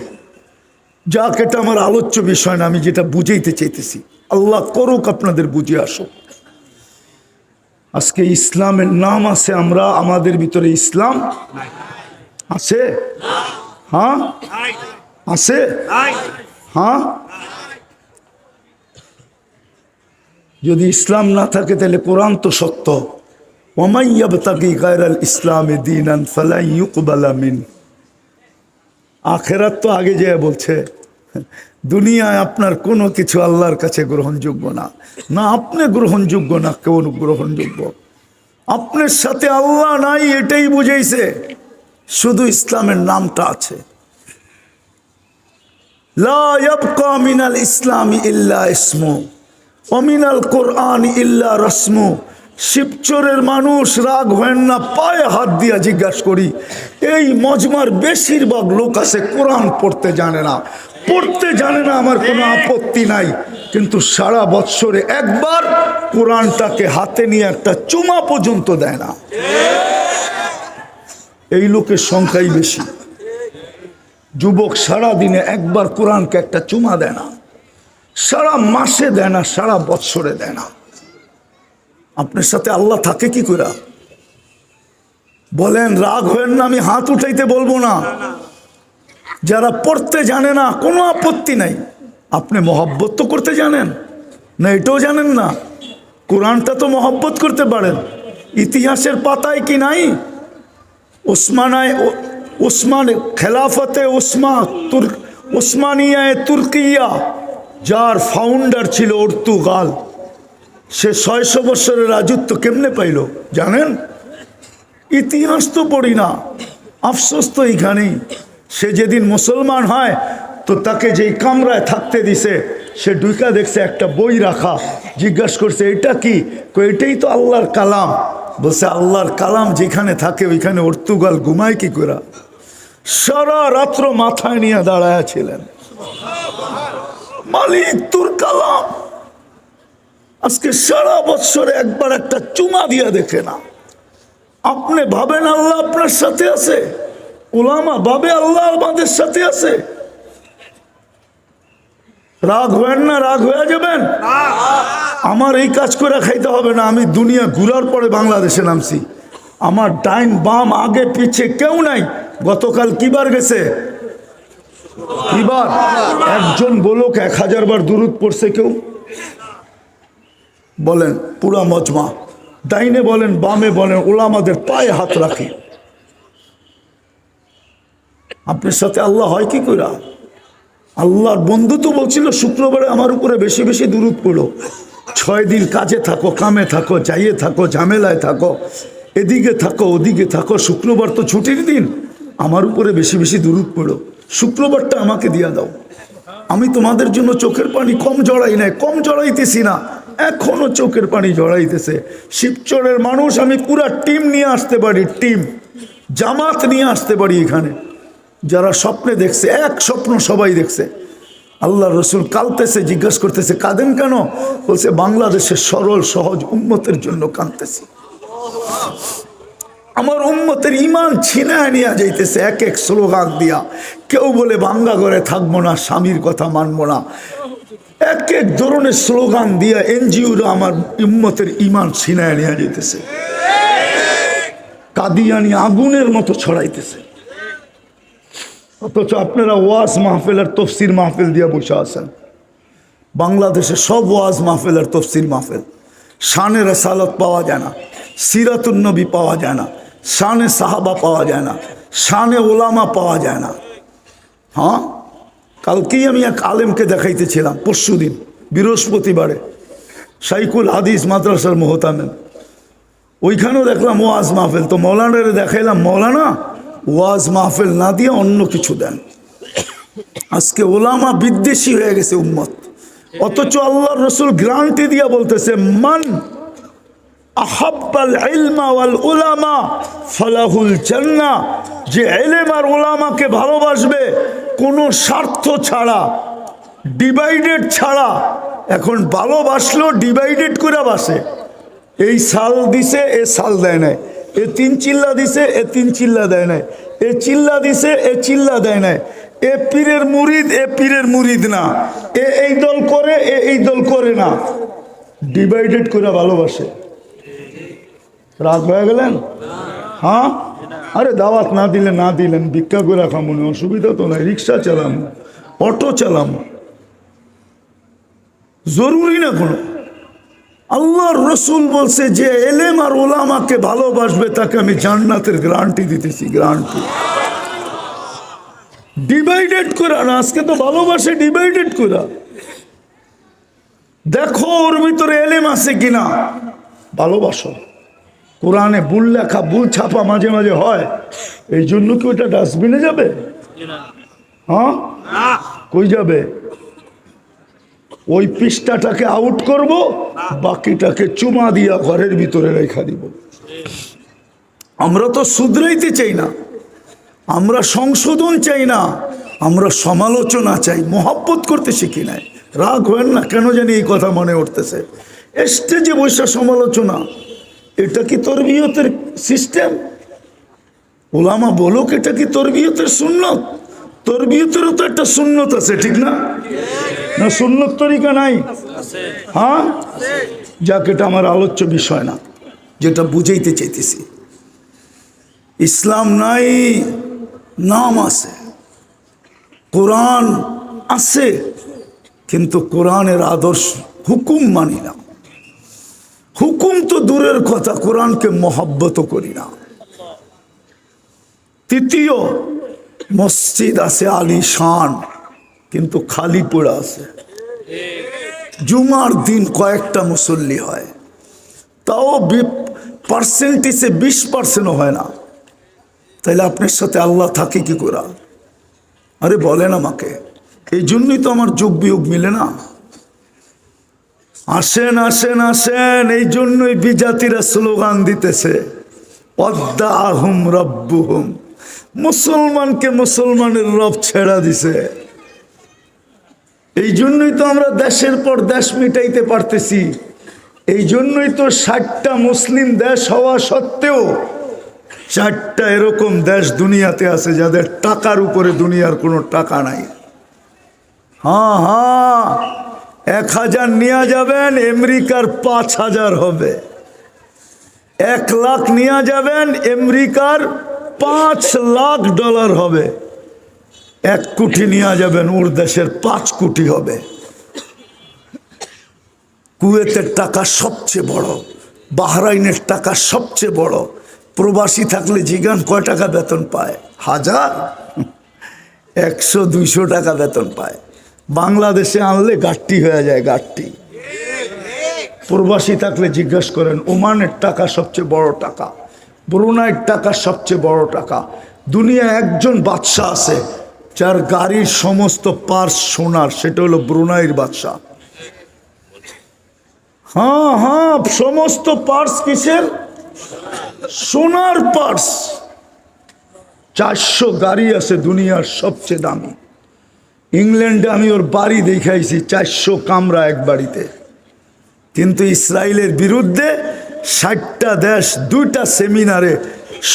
যাক, এটা আমার আলোচ্য বিষয় না, আমি যেটা বুঝাইতে চাইতেছি, আল্লাহ করুক আপনাদের বুঝে আসুক। আজকে ইসলামের নাম আছে, আমরা আমাদের ভিতরে ইসলাম আছে? হ্যাঁ আছে? হ্যাঁ, যদি ইসলাম না থাকে তাহলে কোরআন তো সত্য, ওয়ামান ইয়াবতাগি গায়রাল ইসলামি দীনান ফালা ইউকবালা মিন। আখিরাত তো আগে যেয়ে বলছে, দুনিয়ায় আপনার কোনো কিছু আল্লাহর কাছে গ্রহণযোগ্য না, না আপনি গ্রহণযোগ্য না কেউ গ্রহণযোগ্য। আপনার সাথে আল্লাহ নাই এটাই বুঝাইছে, শুধু ইসলামের নামটা আছে। লা ইয়াবকা মিনাল ইসলামি ইল্লা ইসমু ওয়া মিনাল কুরআনি ইল্লা রাসমু। শিবচরের মানুষ রাগ হয় না, পায়ে হাত দিয়া জিজ্ঞাসা করি, এই মজমার বেশিরভাগ লোক আছে কোরআন পড়তে জানে না, পড়তে জানে না, আমার কোনো আপত্তি নাই, কিন্তু সারা বৎসরে একবার কোরআনটাকে হাতে নিয়ে একটা চুমা পর্যন্ত দেয় না। এই লোকের সংখ্যাই বেশি। যুবক সারা দিনে একবার কোরআনকে একটা চুমা দেয় না, সারা মাসে দেয় না, সারা বৎসরে দেয় না। আপনার সাথে আল্লাহ থাকে কি করে বলেন? রাগ হয়েন না, আমি হাত উঠাইতে বলবো না। যারা পড়তে জানে না কোনো আপত্তি নাই, আপনি মহব্বত তো করতে জানেন না, এটাও জানেন না, কোরআনটা তো মহব্বত করতে পারেন। ইতিহাসের পাতায় কি নাই উসমান খেলাফতে উসমানিয়ায় তুর্কিয়া, যার ফাউন্ডার ছিল পর্তুগাল, সে 600 বছরের রাজত্ব কেমনে পাইল জানেন? ইতিহাস তো পড়ি না, আফসোস তো এইখানেই। সে যেদিন মুসলমান হয় তো তাকে যেই কামরায় থাকতে দিছে, সে ঢুকা দেখছে একটা বই রাখা, জিজ্ঞাসা করছে এটা কি? এটাই তো আল্লাহর কালাম। বলছে আল্লাহর কালাম যেখানে থাকে ওইখানে পর্তুগাল ঘুমায় কি করে? সারা রাত্র মাথায় নিয়ে দাঁড়ায় ছিলেন, মালিক তোর কালাম। আজকে সারা বছরে একবার একটা চুমা দিয়া দেখে না। আপনি ভাবেন আল্লাহ আপনার সাথে আছে? উলামা ভাবে আল্লাহ আমাদের সাথে আছে? রাগ হবেন না, রাগ হয়ে যাবেন। আমার এই কাজ করে খাইতে হবে না। আমি দুনিয়া ঘুরার পরে বাংলাদেশে নামছি, আমার ডাইন বাম আগে পিছে কেউ নাই। গতকাল কিবার গেছে? কিবার? একজন বলুক 1000 বার দুরুদ পড়ছে কেউ? বলেন পুরা মজমা, ডাইনে বলেন বামে বলেন, ওলামাদের পায়ে হাত রাখি। আপনার সাথে আল্লাহ হয় কি করে? আল্লাহর বন্ধু তো বলছিল শুক্রবারে আমার উপরে বেশি বেশি দুরুদ পড়ো। 6 দিন কাজে থাকো, কামে থাকো, যাইয়ে থাকো, ঝামেলায় থাকো, এদিকে থাকো ওদিকে থাকো, শুক্রবার তো ছুটির দিন, আমার উপরে বেশি বেশি দুরুদ পড়ো, শুক্রবারটা আমাকে দিয়া দাও। আমি তোমাদের জন্য চোখের পানি কম জড়াই নাই, কম জড়াইতেছি না, এখনো চোখের পানি জড়াইতেছে। শিবচরের মানুষ আমি পুরা টিম নিয়ে আসতে পারি, টিম জামাত নিয়ে আসতে পারি এখানে। যারা স্বপ্নে দেখছে, এক স্বপ্ন সবাই দেখছে। আল্লাহ রসুল কাঁদতেছে, জিজ্ঞাসা করতেছে কাঁদেন কেন? বলছে বাংলাদেশের সরল সহজ উম্মতের জন্য কাঁদতেছি। আমার উম্মতের ইমান ছিনায় নিয়ে যাইতেছে এক এক স্লোগান দিয়া। কেউ বলে বাংলা ঘরে থাকবো না, স্বামীর কথা মানবো না, এক এক ধরনের স্লোগান দিয়া এনজিওরা আমার উম্মতের ইমান ছিনায় নিয়ে যাইতেছে। কাদিয়ানি আগুনের মতো ছড়াইতেছে। অথচ আপনারা ওয়াজ মাহফিল আর তফসির মাহফিল দিয়ে বসে আছেন। বাংলাদেশে সব ওয়াজ মাহফিল আর তফসির মাহফিল, শানে রসালত পাওয়া যায় না, সিরাতুন নবী পাওয়া যায় না, শানে সাহাবা পাওয়া যায় না, শানে ওলামা পাওয়া যায় না। হ্যাঁ, কালকেই আমি এক আলেমকে দেখাইতেছিলাম, পরশুদিন বৃহস্পতিবারে শাইখুল হাদিস মাদ্রাসার মোহতামেম, ওইখানেও দেখলাম ওয়াজ মাহফিল। তো মৌলানারে দেখাইলাম, মৌলানা ওয়াজ মাহফিল না দিয়ে অন্য কিছু দেন। আজকে ওলামা বিদ্বেষী হয়ে গেছে উম্মত, অথচ আল্লাহর রসুল গ্যারান্টি দিয়া বলতেছে মান আহাব্বাল ইলমা ওয়াল উলামা ফালাহুল জান্নাহ, যে ইলম আর উলামাকে ভালোবাসবে কোনো স্বার্থ ছাড়া, ডিভাইডেড ছাড়া। এখন ভালোবাসলেও ডিভাইডেড করে বাসে, এই সাল দিছে এ সাল দেয় নাই, এ 3 চিল্লা দিছে এ 3 চিল্লা দেয় নাই, এ চিল্লা দিছে এ চিল্লা দেয় নাই, এ পীরের মুরিদ এ পীরের মুরিদ না, এ এই দল করে এ এই দল করে না, ডিভাইডেড করে ভালোবাসে। রাগ হয়ে গেলেন? হ্যাঁ, আরে দাওয়াত না দিলে না দিলেন, ভিক্ষা করে খামুন, অসুবিধা তো নাই, রিক্সা চালাম, অটো চালাম, জরুরি না কোনো। আল্লাহর রসুল বলছে যে এলেম আর ওলামাকে ভালোবাসবে তাকে আমি জান্নাতের গ্যারান্টি দিতেছি, গ্যারান্টি। ডিভাইডেড করা না, আজকে তো ভালোবাসে ডিভাইডেড করা। দেখো ওর ভিতরে এলেম আছে কিনা, ভালোবাসো। কোরআনে ভুল লেখা ভুল ছাপা মাঝে মাঝে হয়, এই জন্য কি ওটা ডাস্টবিনে যাবে? হ্যাঁ, কই যাবে? ওই পৃষ্ঠাটাকে আউট করব, বাকিটাকে চুমা দিয়া ঘরের ভিতরে রেখা দিব। আমরা তো শুধরাইতে চাই না, আমরা সংশোধন চাই না, আমরা সমালোচনা চাই, মহব্বত করতে শিখি নাই। রাগ হয় না কেন জানি এই কথা মনে উঠতেছে, স্টেজে বসে সমালোচনা, এটা কি তরবিয়তের সিস্টেম? ওলামা বলুক এটা কি তরবিয়তের সুন্নত? তরবিয়তেরও তো একটা সুন্নত আছে, ঠিক না? না সুন্নত তরিকা নাই? হ্যাঁ, যাক এটা আমার আলোচ্য বিষয় না, যেটা বুঝাইতে চাইতেছি। ইসলাম নাই, নাম আছে, কোরআন আছে, কিন্তু কোরআনের আদর্শ হুকুম মানি না। হুকুম তো দূরের কথা, কোরআনকে মহব্বত করি না। তৃতীয়, মসজিদ আছে আলিশান, কিন্তু খালি পড়ে আছে। জুমার দিন কয়েকটা মুসল্লি হয়, তাও পার্সেন্টেজে 20% হয় না। তাইলে আপনার সাথে আল্লাহ থাকে কি করে? আরে বলেন আমাকে। এই জন্যই তো আমার যোগ বিয়োগ মিলে না। আসেন আসেন আসেন, এই জন্যই বিজাতিরা স্লোগান দিতেছে ওয়াদ্দাহুম রব্বুহুম, মুসলমানকে মুসলমানের রব ছেড়া দিছে। এই জন্যই তো আমরা দেশের পর দেশ মিটাইতে পারতেছি। এই জন্যই তো 60টা মুসলিম দেশ হওয়া সত্ত্বেও 4টা এরকম দেশ দুনিয়াতে আছে যাদের টাকার উপরে দুনিয়ার কোনো টাকা নাই। হ্যাঁ হ্যাঁ, 1000 নিয়ে যাবেন, আমেরিকার 5000 হবে। 1 লাখ নিয়ে যাবেন, আমেরিকার $5,00,000 হবে। 1 কোটি নিয়ে যাবেন, ওর দেশের 5 কোটি হবে। কুয়েতের টাকা সবচেয়ে বড়, বাহরাইনের টাকা সবচেয়ে বড়। প্রবাসী থাকলে জিগান কয় টাকা বেতন পায়? 1000, 100-200 টাকা বেতন পায়। বাংলাদেশে আনলে গাট্টি হয়ে যায়, গাট্টি। প্রবাসী থাকলে জিজ্ঞাসা করেন, ওমানের টাকা সবচেয়ে বড় টাকা, ব্রুনাইয়ের টাকা সবচেয়ে বড় টাকা। দুনিয়া একজন বাদশাহ আছে যার গাড়ির সমস্ত পার্স সোনার, সেটা হলো ব্রুনাইয়ের বাদশাহ। হ্যাঁ হ্যাঁ, সমস্ত পার্স কিসের? সোনার পার্স। 400 গাড়ি আছে দুনিয়ার সবচেয়ে দামি। ইংল্যান্ডে আমি ওর বাড়ি দেখাইছি, 400 কামরা এক বাড়িতে। কিন্তু ইসরায়েলের বিরুদ্ধে 60টা দেশ 2টা সেমিনারে,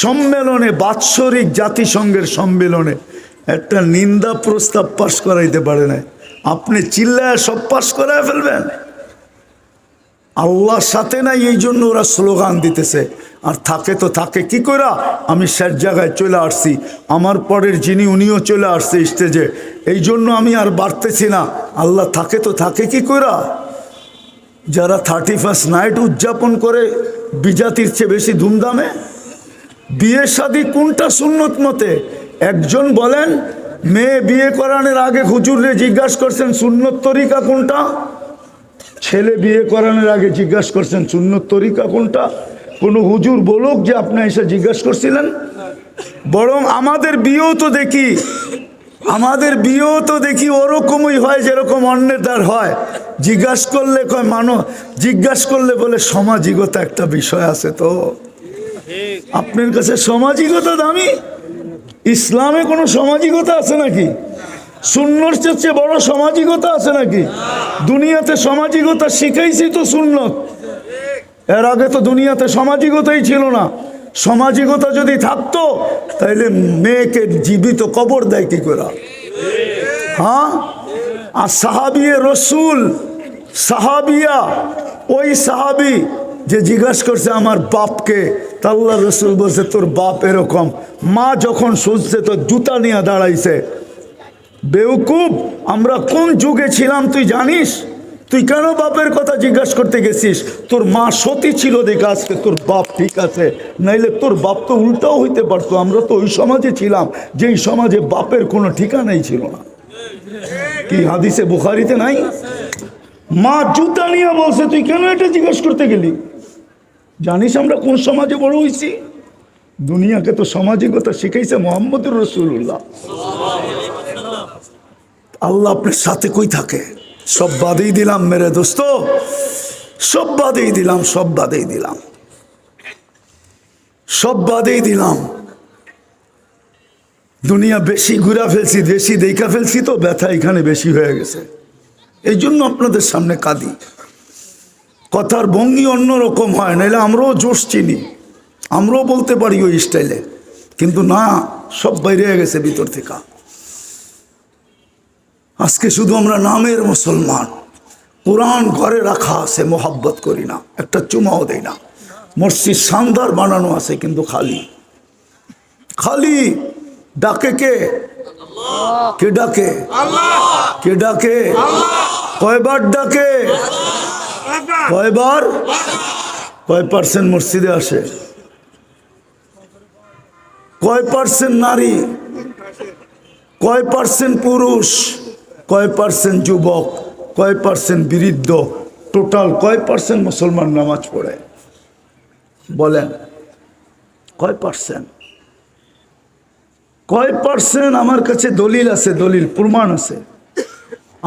সম্মেলনে, বাৎসরিক জাতিসংঘের সম্মেলনে একটা নিন্দা প্রস্তাব পাশ করাইতে পারে না। আপনি চিল্লায় সব পাশ করায় ফেলবেন? আল্লাহর সাথে নাই, এই জন্য ওরা স্লোগান দিতেছে। আর থাকে তো থাকে কি করে? আমি শেষ জায়গায় চলে আসছি, আমার পরের যিনি উনিও চলে আসছে স্টেজে, এই জন্য আমি আর বাড়তেছি না। আল্লাহ থাকে তো থাকে কি করে? যারা 31st নাইট উদযাপন করে বিজাতির চেয়ে বেশি ধুমধামে। বিয়ে শাদী কোনটা সুন্নত মতে? একজন বলেন, মেয়ে বিয়ে করানোর আগে হুজুরে জিজ্ঞাসা করছেন সুন্নত তরিকা কোনটা? ছেলে বিয়ে করানোর আগে জিজ্ঞাসা করছেন সুন্নত তরিকা কোনটা? কোনো হুজুর বলুক যে আপনি এসে জিজ্ঞাসা করছিলেন? বরং আমাদের বিয়েও তো দেখি ওরকমই হয় যেরকম অন্যের দ্বার হয়। জিজ্ঞাসা করলে কয় জিজ্ঞাসা করলে বলে সামাজিকতা একটা বিষয় আছে। তো আপনার কাছে সামাজিকতা দামি? ইসলামে কোনো সামাজিকতা আছে নাকি? সুন্নর চেয়ে বড় সামাজিকতা আছে নাকি? দুনিয়াতে সামাজিকতা শিখাইছি তো সুন্নত। এর আগে তো দুনিয়াতে সামাজিকতাই ছিল না। সামাজিকতা যদি থাকতো তাহলে মেয়েকে জীবিত কবর দেয় কি করে? হ্যাঁ, আর সাহাবিয়ে রসুল, সাহাবিয়া, ওই সাহাবি যে জিজ্ঞাসা করছে আমার বাপকে, তা আল্লাহ রসুল বলছে তোর বাপ এরকম। মা যখন শুনছে তো জুতা নিয়ে দাঁড়াইছে। বেউকুব, আমরা কোন যুগে ছিলাম তুই জানিস? তুই কেন বাপের কথা জিজ্ঞাসা করতে গেছিস? তোর মা সতী ছিল দেখে আজকে তোর বাপ ঠিক আছে, নাইলে তোর বাপ তো উল্টাও হইতে পারতো। আমরা তো ওই সমাজে ছিলাম যেই সমাজে বাপের কোনো ঠিকানাই ছিল না। কি হাদিসে বুখারীতে নাই? মা জুতা নিয়ে বলছে তুই কেন এটা জিজ্ঞাসা করতে গেলি? জানিস আমরা কোন সমাজে বড় হয়েছি? দুনিয়াকে তো সামাজিকতা শিখাইছে মুহাম্মদুর রাসূলুল্লাহ। আল্লাহ আপনার সাথে কই থাকে? সব বাদেই দিলাম মেরে দোস্ত, সব বাদেই দিলাম, সব বাদেই দিলাম, সব বাদেই দিলাম। দুনিয়া বেশি ঘুরা ফেলছি, বেশি দেখা ফেলছি, তো ব্যথা এখানে বেশি হয়ে গেছে। এই জন্য আপনাদের সামনে কাঁদি। কথার ভঙ্গি অন্যরকম হয়, নাহলে আমরাও জোশ চিনি, আমরাও বলতে পারি ওই স্টাইলে, কিন্তু না, সব বাইরে হয়ে গেছে ভিতর থেকে। আজকে শুধু আমরা নামের মুসলমান, কোরআন ঘরে রাখা আছে, মোহাব্বত করি না, একটা চুমাও দেই না। মসজিদ শানদার বানানো আছে কিন্তু খালি খালি। ডাকে কে? কে ডাকে? কে ডাকে? কয়বার ডাকে? কয়বার? কয় পার্সেন্ট মসজিদে আসে? কয় পার্সেন্ট নারী? কয় পার্সেন্ট পুরুষ? কয় পার্সেন্ট যুবক? কয় পার্সেন্ট বৃদ্ধ? টোটাল কয় পার্সেন্ট মুসলমান নামাজ পড়ে? বলেন কয় পার্সেন্ট? কয় পার্সেন্ট? আমার কাছে দলিল আছে, দলিল প্রমাণ আছে।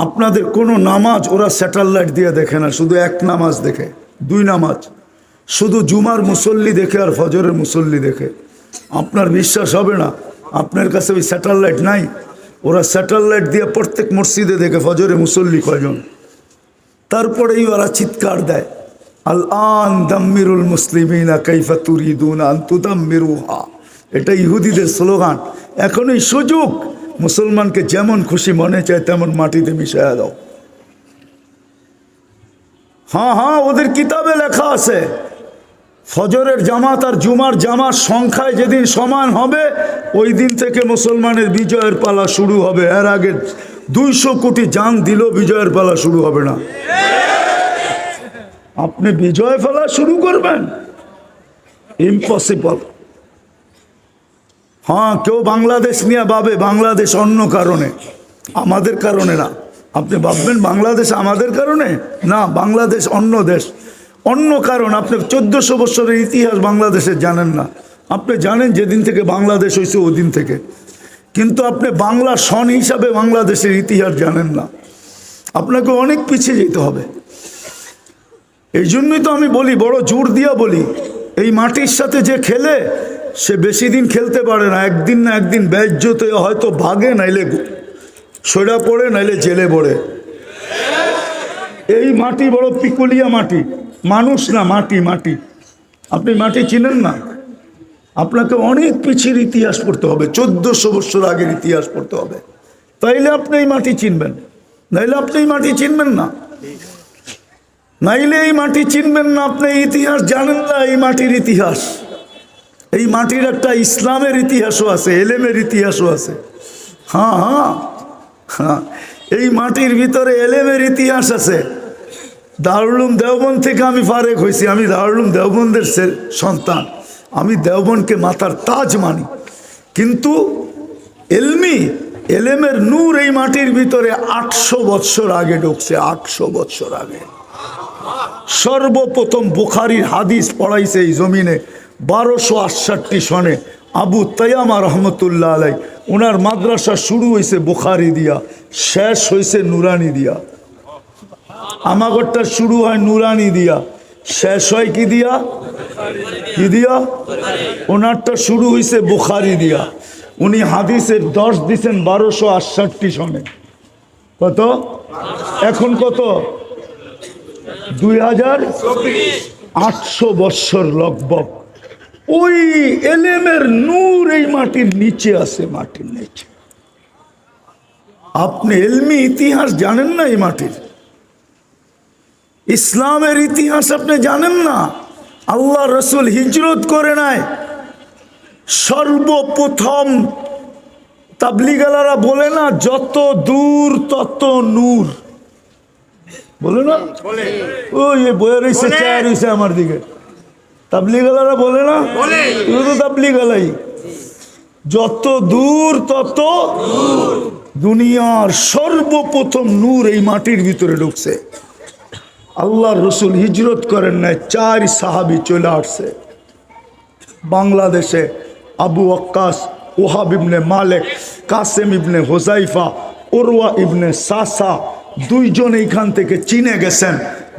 আপনাদের কোনো নামাজ ওরা স্যাটেলাইট দিয়ে দেখে না, শুধু এক নামাজ দেখে, দুই নামাজ, শুধু জুমার মুসল্লি দেখে আর ফজরের মুসল্লি দেখে। আপনার বিশ্বাস হবে না, আপনার কাছে ওই স্যাটেলাইট নাই। ওরা স্যাটেলাইট দিয়ে প্রত্যেক মসজিদে দেখে ফজরে মুসল্লি কয়জন, তারপরেই ওরা চিৎকার দেয়, আল আন দাম্মিরুল মুসলিমিনা কাইফা তুরিদুনা আন তুদাম্মিরুহা। এটা ইহুদিদের স্লোগান। এখন এই সুযোগ, মুসলমানকে যেমন খুশি মনে চায় তেমন মাটিতে মিশাইয়া দাও। হ্যাঁ হ্যাঁ, ওদের কিতাবে লেখা আছে, ফজরের জামাত আর জুমার জামাত সংখ্যায় যেদিন সমান হবে, ওই দিন থেকে মুসলমানের বিজয়ের পালা শুরু হবে। এর আগে 200 কোটি জান দিল, বিজয়ের পালা শুরু হবে না। আপনি বিজয় পালা শুরু করবেন? ইম্পসিবল। হ্যাঁ, কেউ বাংলাদেশ নিয়ে ভাবে বাংলাদেশ অন্য কারণে, আমাদের কারণে না। আপনি ভাববেন বাংলাদেশ আমাদের কারণে, না, বাংলাদেশ অন্য দেশ, অন্য কারণ। আপনি 1400 বছরের ইতিহাস বাংলাদেশের জানেন না। আপনি জানেন যেদিন থেকে বাংলাদেশ হয়েছে ওই দিন থেকে, কিন্তু আপনি বাংলা সন হিসাবে বাংলাদেশের ইতিহাস জানেন না। আপনাকে অনেক পিছিয়ে যেতে হবে। এই জন্যই তো আমি বলি, বড় জোর দিয়া বলি, এই মাটির সাথে যে খেলে সে বেশি দিন খেলতে পারে না। একদিন না একদিন বেইজ্জত হয়ে হয়তো ভাগে, নাইলে সইরা পড়ে, নাইলে জেলে পড়ে। এই মাটি বড় পিকুলিয়া মাটি, মানুষ না, মাটি। মাটি, আপনি মাটি চিনেন না। আপনাকে অনেক পিছিয়ে ইতিহাস পড়তে হবে, 1400 বছর আগের ইতিহাস পড়তে হবে, তাইলে আপনি এই মাটি চিনবেন, নাইলে আপনি এই মাটি চিনবেন না। নাইলে এই মাটি চিনবেন না, আপনি ইতিহাস জানেন না, এই মাটির ইতিহাস। এই মাটির একটা ইসলামের ইতিহাসও আছে, এলেমের ইতিহাসও আছে। হ্যাঁ হ্যাঁ হ্যাঁ, এই মাটির ভিতরে এলেমের ইতিহাস আছে। দারুল উলুম দেওবন্দ থেকে আমি ফারেক হয়েছি, আমি দারুল উলুম দেওবন্দের সন্তান, আমি দেওবন্দকে মাথার তাজ মানি, কিন্তু এলেমের নূর এই মাটির ভিতরে 800 বৎসর আগে ঢুকছে। 800 বৎসর আগে সর্বপ্রথম বুখারীর হাদিস পড়াইছে এই জমিনে 1268 সনে আবু তায়ামা রহমতুল্লাহ আলাই। ওনার মাদ্রাসা শুরু হয়েছে বুখারী দিয়া, শেষ হয়েছে নুরানি দিয়া। আমাগরটা শুরু হয় নুরানি দিয়া, শেষ হয় কি দিয়া? কি দিয়া? ওনারটা শুরু হয়েছে বুখারী দিয়া। উনি হাদিসের 10 দিছেন 1268 সনে। কত? এখন কত? 2800 বৎসর লগভগ। ওই এলেমের নূর এই মাটির নিচে আছে, মাটির নিচে। আপনি এলমি ইতিহাস জানেন না, এই মাটির ইসলামের ইতিহাস আপনি জানেন না। আল্লাহ রসুল হিজরত করে নাই, সর্বপ্রথম তাবলিগালারা বলে না, যত দূর তত নূর। বলে না? ওই বইয়ের এসে চায়ের এসে আমার দিকে তাবলিগালারা বলে না? তুই তো তাবলিগালাই। যত দূর তত দুনিয়ার সর্বপ্রথম নূর এই মাটির ভিতরে ঢুকছে। আল্লাহর রসুল হিজরত করেন নাই, 4 সাহাবী চলে আসছে বাংলাদেশে। আবু ওয়াক্কাস, ওহাব ইবনে মালিক, কাসেম ইবনে হুযাইফা, উরওয়া ইবনে সাসা, 2 জন এইখান থেকে চীনে গেছেন।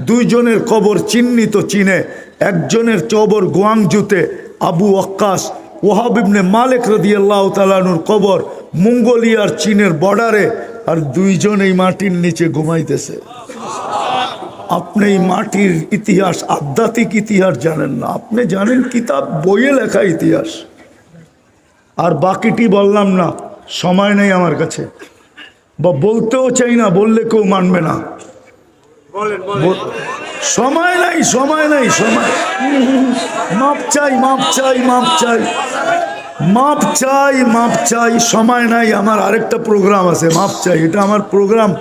2 জনের কবর চিহ্নিত চীনে, একজনের কবর গুয়াংজুতে। আবু ওয়াক্কাস ওহাব ইবনে মালিক রাদিয়াল্লাহু তাআলা আনহুর কবর মঙ্গোলিয়ার চীনের বর্ডারে। আর 2 জন এই মাটির নিচে ঘুমাইতেছে। আপনি এই মাটির ইতিহাস, আধ্যাত্মিক ইতিহাস জানেন না। আপনি জানেন কিতাব, বইয়ে লেখা ইতিহাস। আর বাকিটি বললাম না, সময় নেই আমার কাছে, বা বলতেও চাই না, বললে কেউ মানবে না। সময় নাই, সময় নাই, সময়। মাপ চাই, মাপ চাই, মাপ চাই, মাপ চাই, মাপ চাই, সময় নাই। আমার আরেকটা প্রোগ্রাম আছে, মাপ চাই। এটা আমার প্রোগ্রাম।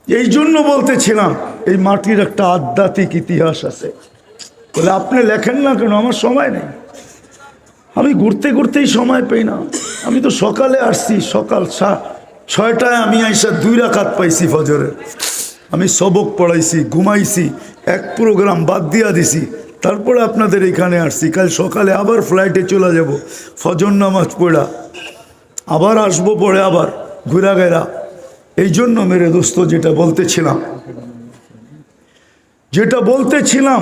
এই জন্য বলতেছিলাম এই মাটির একটা আধ্যাত্মিক ইতিহাস আছে। বলে আপনি লেখেন না কেন? আমার সময় নেই, আমি ঘুরতে ঘুরতেই সময় পাই না। আমি তো সকালে আসছি, সকাল 6টায় আমি আইসা 2 রাকাত পাইছি ফজরের। আমি সবক পড়াইছি, ঘুমাইছি, এক প্রোগ্রাম বাদ দিয়া দিছি, তারপরে আপনাদের এখানে আসছি। কাল সকালে আবার ফ্লাইটে চলে যাব, ফজর নামাজ পড়া আবার আসবো, পরে আবার ঘুরা গেরা। এই জন্য মেরে দোস্ত যেটা বলতেছিলাম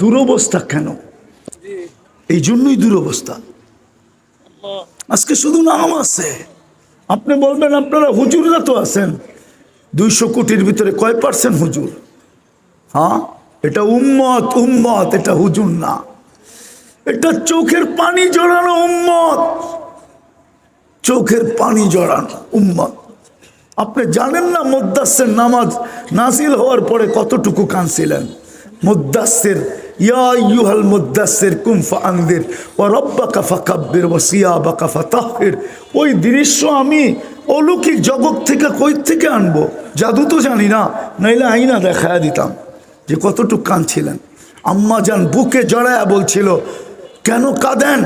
দুরবস্থা কেন? এই জন্যই দুরবস্থা। আজকে শুধু নাম আছে। আপনি বলবেন আপনারা হুজুররা তো আছেন, 200 কোটির ভিতরে কয় % হুজুর? হ্যাঁ, এটা উম্মত, উম্মত, এটা হুজুর না। এটা চোখের পানি জড়ানো উম্মত, চোখের পানি জড়ানো উম্মত। আপনি জানেন না মুদ্দাসসির নামাজ নাজিল হওয়ার পরে কতটুকু কাঁদছিলেন? মুদ্দাসসির, ইয়া আইয়ুহাল মুদ্দাসসির কুম ফাআনদির ওয়া রাব্বাকা ফাকাব্বির ওয়া সিয়াবাকা ফাতাহহির। ওই দৃশ্য আমি অলৌকিক জগৎ থেকে কই থেকে আনবো? জাদু তো জানি না, নাইলে আইনা দেখায়া দিতাম যে কতটুকু কাঁদছিলেন। আম্মা জান বুকে জড়ায়া বলছিল, কেন কাঁদেন?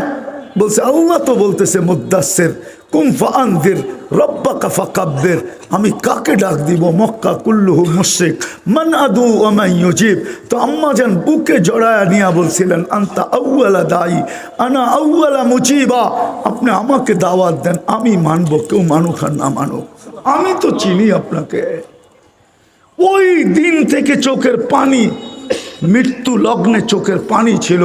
বলছে আল্লাহ তো বলতেছে মুদ্দাসসির কুম ফাআনদির রাব্বাকা ফাকাব্বির। আমি কাকে ডাক দিব? মক্কা কুল্লুহু মুশরিক, মান আদু ওয়া মান ইউজিব। তো আম্মা জান বুকে জড়ায়া নিয়া বলছিলেন, আনতা আউয়ালা দাঈ আনা আউয়ালা মুজিবা। আপনি আমাকে দাওয়াত দেন, আমি মানব, কেউ মানুক আর না মানুক, আমি তো চিনি আপনাকে। ওই দিন থেকে চোখের পানি, মৃত্যু লগ্নে চোখের পানি ছিল।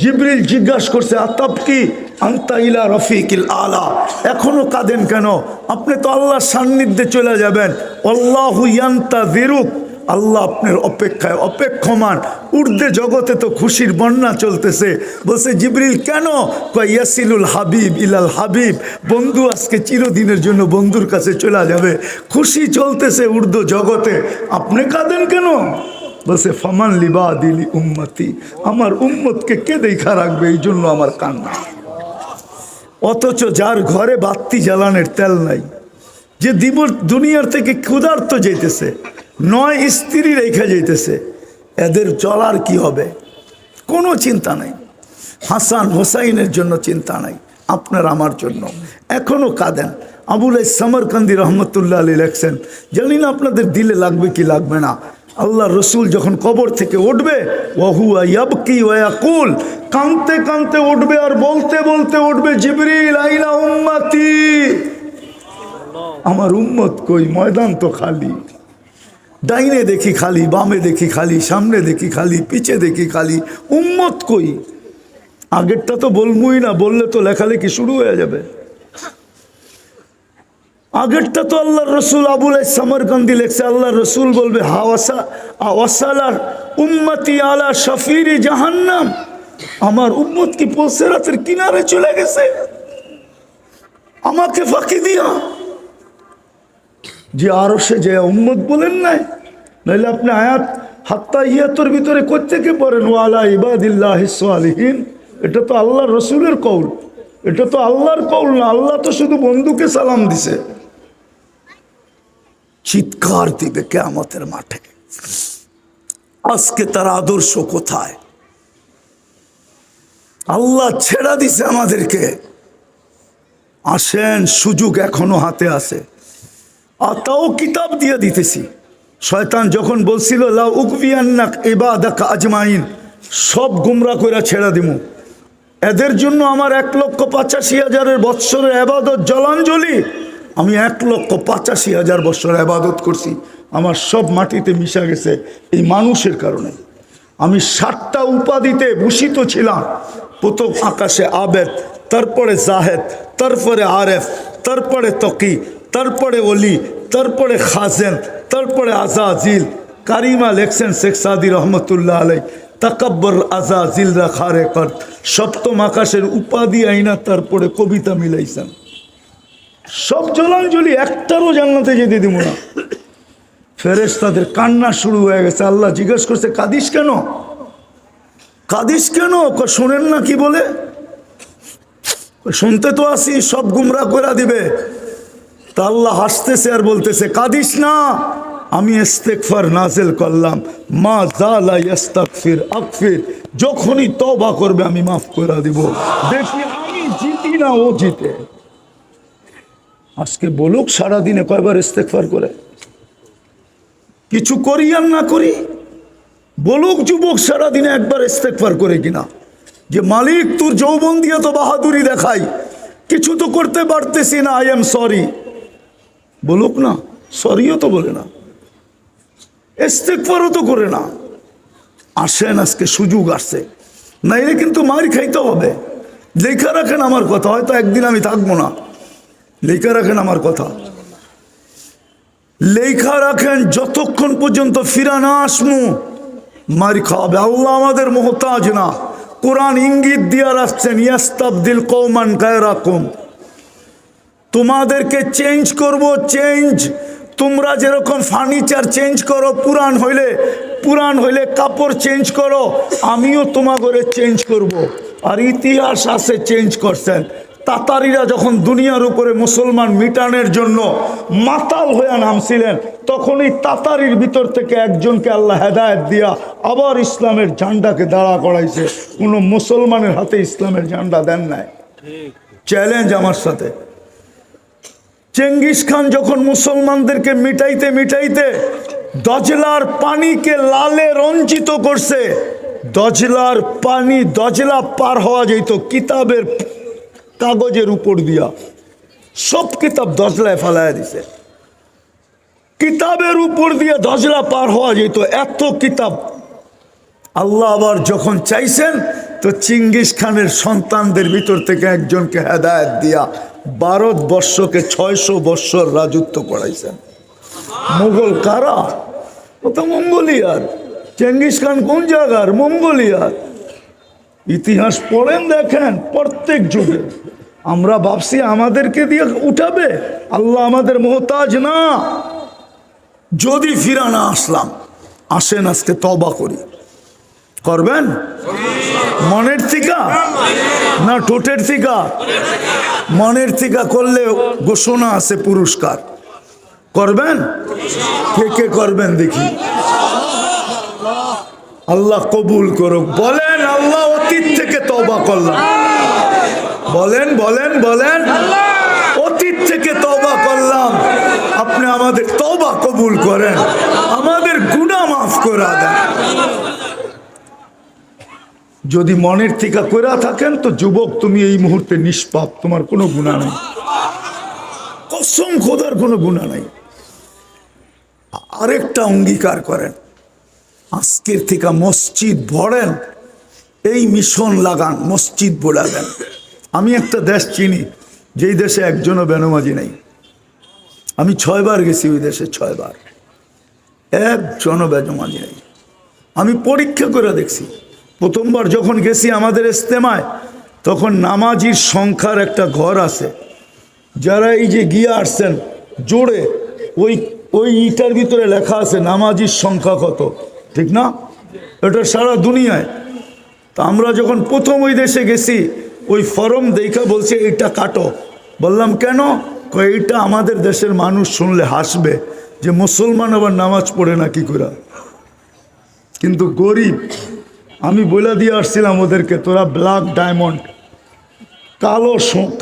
জিবরিল জিজ্ঞাসা করছে, আতাব কি আনতা ইলা রফিকিল আলা, এখনো কাঁদেন কেন? আপনি তো আল্লাহর সান্নিধ্যে চলে যাবেন। আল্লাহু ইয়ান্তাযিরুক, আল্লাহ আপনার অপেক্ষায় অপেক্ষমান। উর্দে জগতে তো খুশির বন্যা চলতেছে। বলছে জিবরিল কেন? কয় ইয়াসিলুল হাবিব ইলাল হাবিব, বন্ধু আজকে চিরদিনের জন্য বন্ধুর কাছে চলে যাবে। খুশি চলতেছে উর্দু জগতে, আপনি কাঁদেন কেন? বলছে ফামান লিবাদিলি উম্মতি, আমার উম্মতকে কে দেখা রাখবে, এই জন্য আমার কান্না। অথচ যার ঘরে বাতি জ্বালানোর তেল নাই, যে দুনিয়ার থেকে ক্ষুধার্ত যেতেছে, 9 স্ত্রী রেখে যেতেছে, এদের চলার কি হবে? কোনো চিন্তা নাই। হাসান হোসাইনের জন্য চিন্তা নাই, আপনার আমার জন্য। এখনো কাঁদেন। আবুল সামরকান্দি রহমতুল্লাহ আলী লেখছেন, জানি না আপনাদের দিলে লাগবে কি লাগবে না, আল্লাহ রসুল যখন কবর থেকে উঠবে, ওয়াহুয়া ইয়াবকি ওয়া ইয়াকুল, কাঁদতে কাঁদতে উঠবে আর বলতে বলতে উঠবে, জিবরিল আইনা উম্মতি, আমার উম্মত কই? ময়দান তো খালি, ডাইনে দেখি খালি, বামে দেখি খালি, সামনে দেখি খালি, পিছে দেখি খালি, উম্মত কই? আগেরটা তো বলবই না, বললে তো লেখালেখি শুরু হয়ে যাবে। আগেরটা তো আল্লাহ রসুল আবুল সামরকান্দি লেখছে, আল্লাহ রসুল বলবে ওয়াসালা উম্মতি আলা শফিরি জাহান্নাম, আমার উম্মত কি পুলসিরাতের কিনারে চলে গেছে আমাকে ফাঁকি দিয়া। যে আরো সে যে উম্মত বলেন নাই, নাইলে আপনি আয়াত হাত্তা ইয়াতর ভিতরে কোত্থেকে পড়েন ওয়ালা ইবাদিল্লাহিস সালিহিন? এটা তো আল্লাহ রসুলের কৌল, এটা তো আল্লাহর কৌল না। আল্লাহ তো শুধু বন্ধুকে সালাম দিছে, চিৎকার দিবে কিয়ামতের মাঠে। আজকে তার আদর্শ কোথায়? আল্লাহ ছেড়া দিছে আমাদেরকে। আসেন, সুযোগ এখনো হাতে আছে। আর তাও কিতাব দিয়ে দিতেছি। শয়তান যখন বলছিল লা উকবিয়ান্নাক ইবাদাকা আজমাইন, সব গুমরা কইরা ছেড়া দিমু, এদের জন্য আমার 1,85,000 বৎসরের ইবাদত জলাঞ্জলি, আমি 1,85,000 বৎসর ইবাদত করছি, আমার সব মাটিতে মিশা গেছে এই মানুষের কারণে। আমি 7টা উপাধিতে ভূষিত ছিলাম। প্রথম আকাশে আবেদ, তারপরে জাহেদ, তারপরে আরেফ, তারপরে তকি, তারপরে অলি, তারপরে খাজেন, তারপরে আজাজিল। কারিমা লেখছেন শেখ সাদি রহমতুল্লাহ আলাই, তাকাব্বর আজাজিল রাখারে কর। সপ্তম আকাশের উপাধি আইনা তারপরে কবিতা মিলাইছেন। সব জলাঞ্জলি, একটারও জান্নাতে যেতে দিব না। ফেরেশতাদের কান্না শুরু হয়ে গেছে। আল্লাহ জিজ্ঞেস করছে কাঁদিস কেন? কাঁদিস কেন? শোনেন না কি বলে? শুনতে তো আসি, সব গুমরা করে দিবে। তা আল্লাহ হাসতেছে আর বলতেছে কাঁদিস না, আমি ইস্তেগফার নাজিল করলাম, মা জালা ইস্তাগফির আকফির, যখনই তওবা করবে আমি মাফ করে দিব। দেখি আমি জিতি না ও জিতে। আজকে বলুক সারাদিনে কয়বার ইস্তেগফার করে, কিছু করি আর না করি। বলুক যুবক সারাদিনে একবার ইস্তেগফার করে কিনা, যে মালিক তোর যৌবন দিয়ে তো বাহাদুরি দেখাই, কিছু তো করতে পারতেছি না, আই এম সরি। বলুক না, সরিও তো বলে না, ইস্তেগফারও তো করে না। আসেন, আজকে সুযোগ আসছে, নাইলে কিন্তু মার খাইতে হবে। লেখা রাখেন আমার কথা, হয়তো একদিন আমি থাকবো না, লেখা রাখেন আমার কথা, লেখা রাখেন। যতক্ষণ পর্যন্ত ফিরা না আসমু মারি খাওয়াবে। আল্লাহ আমাদের মোহতাজ না। কোরআন ইঙ্গিত দিয়া রাখছেন ইয়াস্তাবদিল কওমান গায়রাকুম, তোমাদেরকে চেঞ্জ করব, চেঞ্জ। তোমরা যেরকম ফার্নিচার চেঞ্জ করো, পুরান হইলে কাপড় চেঞ্জ করো, আমিও তোমাদের চেঞ্জ করব। আর ইতিহাস আছে চেঞ্জ করছেন। তাতারিরা যখন দুনিয়ার উপরে মুসলমান মিটানোর জন্য মাতাল হয়ে নামছিলেন, তখন এই তাতারির ভিতর থেকে একজনকে আল্লাহ হেদায়েত দিয়া আবার ইসলামের ঝান্ডাকে দাঁড়া করাইছে। কোনো মুসলমানের হাতে ইসলামের ঝান্ডা দেন নাই। চ্যালেঞ্জ আমার সাথে। চেঙ্গিস খান যখন মুসলমানদেরকে মিটাইতে মিটাইতে দজলার পানিকে লালে রঞ্জিত করছে, দজলার পানি, দজলা পার হওয়া যেত কিতাবের কাগজের উপর দিয়া, সব কিতাব দজলায় ফেলাইয়া দিছে। কিতাবের উপর দিয়ে দজলা পার হওয়া যেত, এত কিতাব। আল্লাহ আবার যখন চাইছেন তো চিঙ্গিস খানের সন্তানদের ভিতর থেকে একজনকে হেদায়েত দিয়া ভারতবর্ষকে 600 বৎসর রাজত্ব করাইছেন। মুঘল কারা? ও তো মঙ্গোলিয়ার। চেঙ্গিস খান কোন জায়গার? মঙ্গোলিয়ার। ইতিহাস পড়েন, দেখেন প্রত্যেক যুগে। আমরা ভাবছি আমাদেরকে দিয়ে উঠাবে, আল্লাহ আমাদের মোহতাজ না। যদি ফিরা না আসলাম, আসেন আজকে তওবা করি। করবেন মনের থিকা না ঠোঁটের থিকা? মনের থিকা করলে ঘোষণা আছে পুরস্কার। করবেন? কে কে করবেন দেখি? আল্লাহ কবুল করুক। বলেন আল্লাহ অতীত থেকে তওবা করলাম। বলেন বলেন বলেন, অতীত থেকে তওবা করলাম। আপনি আমাদের তওবা কবুল করেন, আমাদের গুনাহ মাফ করে দেন। যদি মনের থেকে করে থাকেন তো যুবক, তুমি এই মুহূর্তে নিষ্পাপ, তোমার কোনো গুনাহ নেই। কসম খোদার কোনো গুনাহ নেই। আরেকটা অঙ্গীকার করেন, আজকের থেকে মসজিদ ভরেন, এই মিশন লাগান, মসজিদ বোলাবেন। আমি একটা দেশ চিনি, যেই দেশে একজনও বেনামাজি নেই। আমি 6 বার গেছি ওই দেশে, 6 বার, একজনও বেনামাজি নেই। আমি পরীক্ষা করে দেখছি। প্রথমবার যখন গেছি আমাদের ইজতেমায়, তখন নামাজির সংখ্যার একটা ঘর আছে। যারা এই যে গিয়ে আসছেন জোরে, ওই ইটার ভিতরে লেখা আছে নামাজির সংখ্যা কত, ঠিক না? এটা সারা দুনিয়ায়। তা আমরা যখন প্রথম ওই দেশে গেছি, ওই ফরম দেখা বলছে এটা কাটো। বললাম কেন? এইটা আমাদের দেশের মানুষ শুনলে হাসবে, যে মুসলমান আবার নামাজ পড়ে না কি করে। কিন্তু গরিব, আমি বলে দিয়ে আসছিলাম ওদেরকে, তোরা ব্ল্যাক ডায়মন্ড, কালো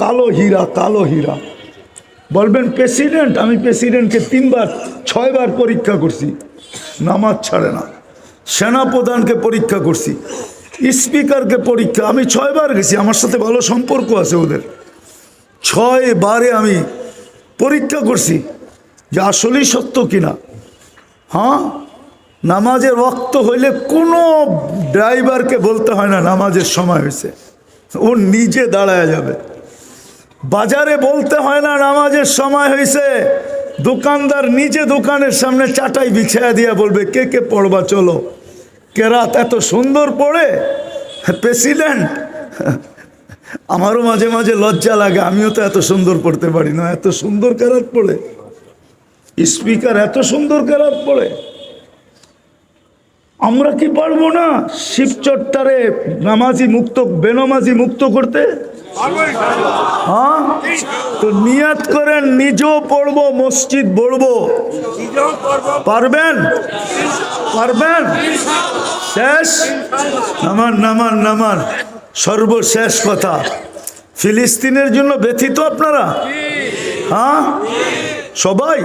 কালো হীরা, কালো হীরা। বলবেন প্রেসিডেন্ট, আমি প্রেসিডেন্টকে 6 বার পরীক্ষা করছি, নামাজ ছাড়ে না। সেনাপ্রধানকে পরীক্ষা করছি, স্পিকারকে পরীক্ষা, আমি 6 বার গেছি, আমার সাথে ভালো সম্পর্ক আছে ওদের। 6 বারে আমি পরীক্ষা করছি যে আসলেই সত্য কিনা। হ্যাঁ, নামাজের ওয়াক্ত হইলে কোনো ড্রাইভারকে বলতে হয় না নামাজের সময় হয়েছে, ও নিজে দাঁড়ায় যাবে। বাজারে বলতে হয় না নামাজের সময় হয়েছে, দোকানদার নিজে দোকানের সামনে চাটাই বিছায়া দিয়া বলবে কে কে পড়বা চলো। কেরাত এত সুন্দর পড়ে প্রেসিডেন্ট। আমারও মাঝে মাঝে লজ্জা লাগে, আমিও তো এত সুন্দর পড়তে পারি না, এত সুন্দর কেরাত পড়ে। স্পিকার এত সুন্দর কেরাত পড়ে, আমরা কি পারবো না শিবচট্টারে নামাজি মুক্ত, বেনামাজি মুক্ত করতে? হ্যাঁ, তো নিয়াত করেন নিজেও পড়বো, মসজিদ পড়বো। পারবেন? পারবেন? শেষ নামান নামান নামান। সর্বশেষ কথা, ফিলিস্তিনের জন্য ব্যথিত আপনারা? হ্যাঁ, সবাই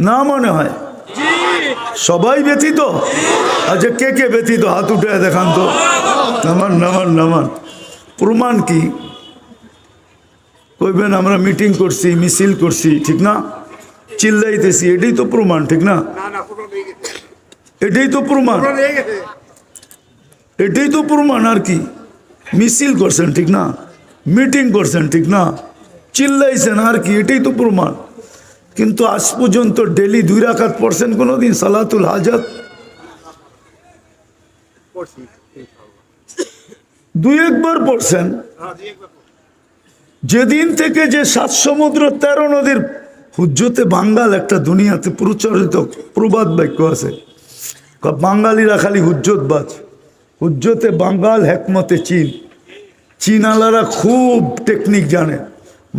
না মনে হয় সবাই ব্যথিত? আচ্ছা, কে কে ব্যথিত হাত উঠে দেখান তো। নামান নামান নামান। প্রমাণ কি? কইবেন আমরা মিটিং করছি, মিছিল করছি, ঠিক না, চিল্লাইতেছি, এটাই তো প্রমাণ, ঠিক না? এটাই তো প্রমাণ, এটাই তো প্রমাণ। আর কি? মিছিল করছেন, ঠিক না, মিটিং করছেন, ঠিক না, চিল্লাইছেন, আর কি? এটাই তো প্রমাণ। কিন্তু আজ পর্যন্ত ডেলি 2 রাকাত পড়ছেন কোনোদিন সালাতুল হাজাত? 2-1 বার পড়ছেন। যেদিন থেকে যে 7 সমুদ্র 13 নদীর হুজ্জতে বাঙ্গাল একটা দুনিয়াতে প্রচলিত প্রবাদ বাক্য আছে, বাঙালিরা খালি হুজ্জতবাজ, হুজ্জতে বাঙ্গাল হেকমতে চীন। চীনালারা খুব টেকনিক জানে।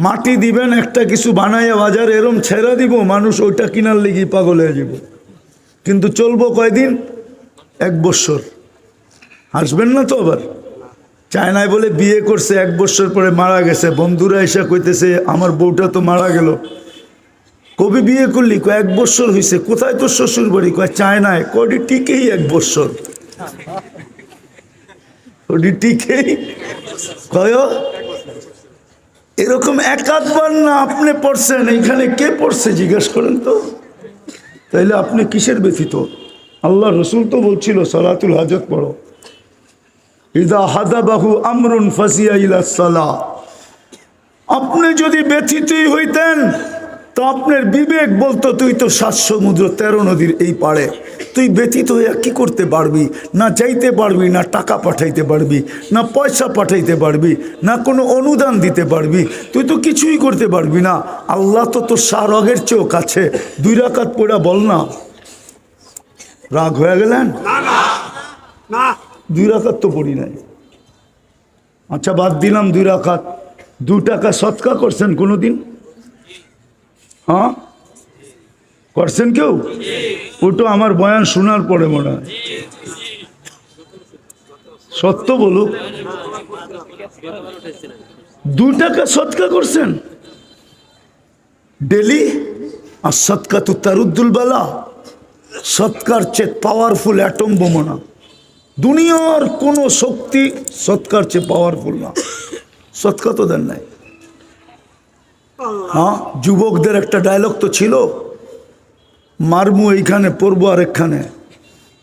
মাটি দিবেন একটা কিছু বানাইয়া বাজারে এরম ছেড়া দিব, মানুষ ওইটা কিনার লেগে পাগল হয়ে যাব। কিন্তু চলবো কয়দিন? 1 বছর। হাসবেন না তো আবার? চায়নায় বলে বিয়ে করছে, 1 বছর পরে মারা গেছে। বন্ধুরা এসে কইতেছে আমার বউটা তো মারা গেল। কবে বিয়ে করলি? 1 বছর হয়েছে। কোথায় তোর শ্বশুর বাড়ি? চায়নায়। কডি টিকেই 1 বছর, কডি টিকেই কয়। এরকম 1-8 বার না আপনি পড়ছেন, এইখানে কে পড়ছে জিজ্ঞেস করেন তো। তাইলে আপনি কিসের ব্যথিত? আল্লাহ রসুল তো বলছিল সালাতুল হাজাত পড়ো। ইদা হাদাবাহু আমরুন ফাসিয়া ইলা সালাহ। আপনি যদি ব্যথিতই হইতেন তো আপনার বিবেক বলতো তুই তো 7 সমুদ্র 13 নদীর এই পাড়ে, তুই ব্যথিত হইয়া কি করতে পারবি? না যাইতে পারবি, না টাকা পাঠাইতে পারবি, না পয়সা পাঠাইতে পারবি, না কোনো অনুদান দিতে পারবি, তুই তো কিছুই করতে পারবি না। আল্লাহ তো তোর শাহরগের চেয়েও কাছে। 2 রাকাত পড়া বল না। রাগ হয়ে গেলেন? 2 রাকাত তো পড়ি নাই। আচ্ছা বাদ দিলাম 2 রাকাত। 2 টাকা সৎকা করছেন কোনোদিন? হ্যাঁ করছেন কেউ? ওটা আমার বয়ান শোনার পরে মনে হয়। সত্য বলুক, 2 টাকা সৎকা করছেন ডেলি? আর সৎকা তো তারুদ্দুল বালা, সৎকার চেয়ে পাওয়ারফুল অ্যাটম বোমা না। দুনিয়ার কোনো শক্তি সৎকার চেয়ে পাওয়ারফুল না। সৎকা তো দেন নাই। হ্যাঁ, যুবকদের একটা ডায়লগ তো ছিল, মারমু এইখানে পড়বো আর এখানে।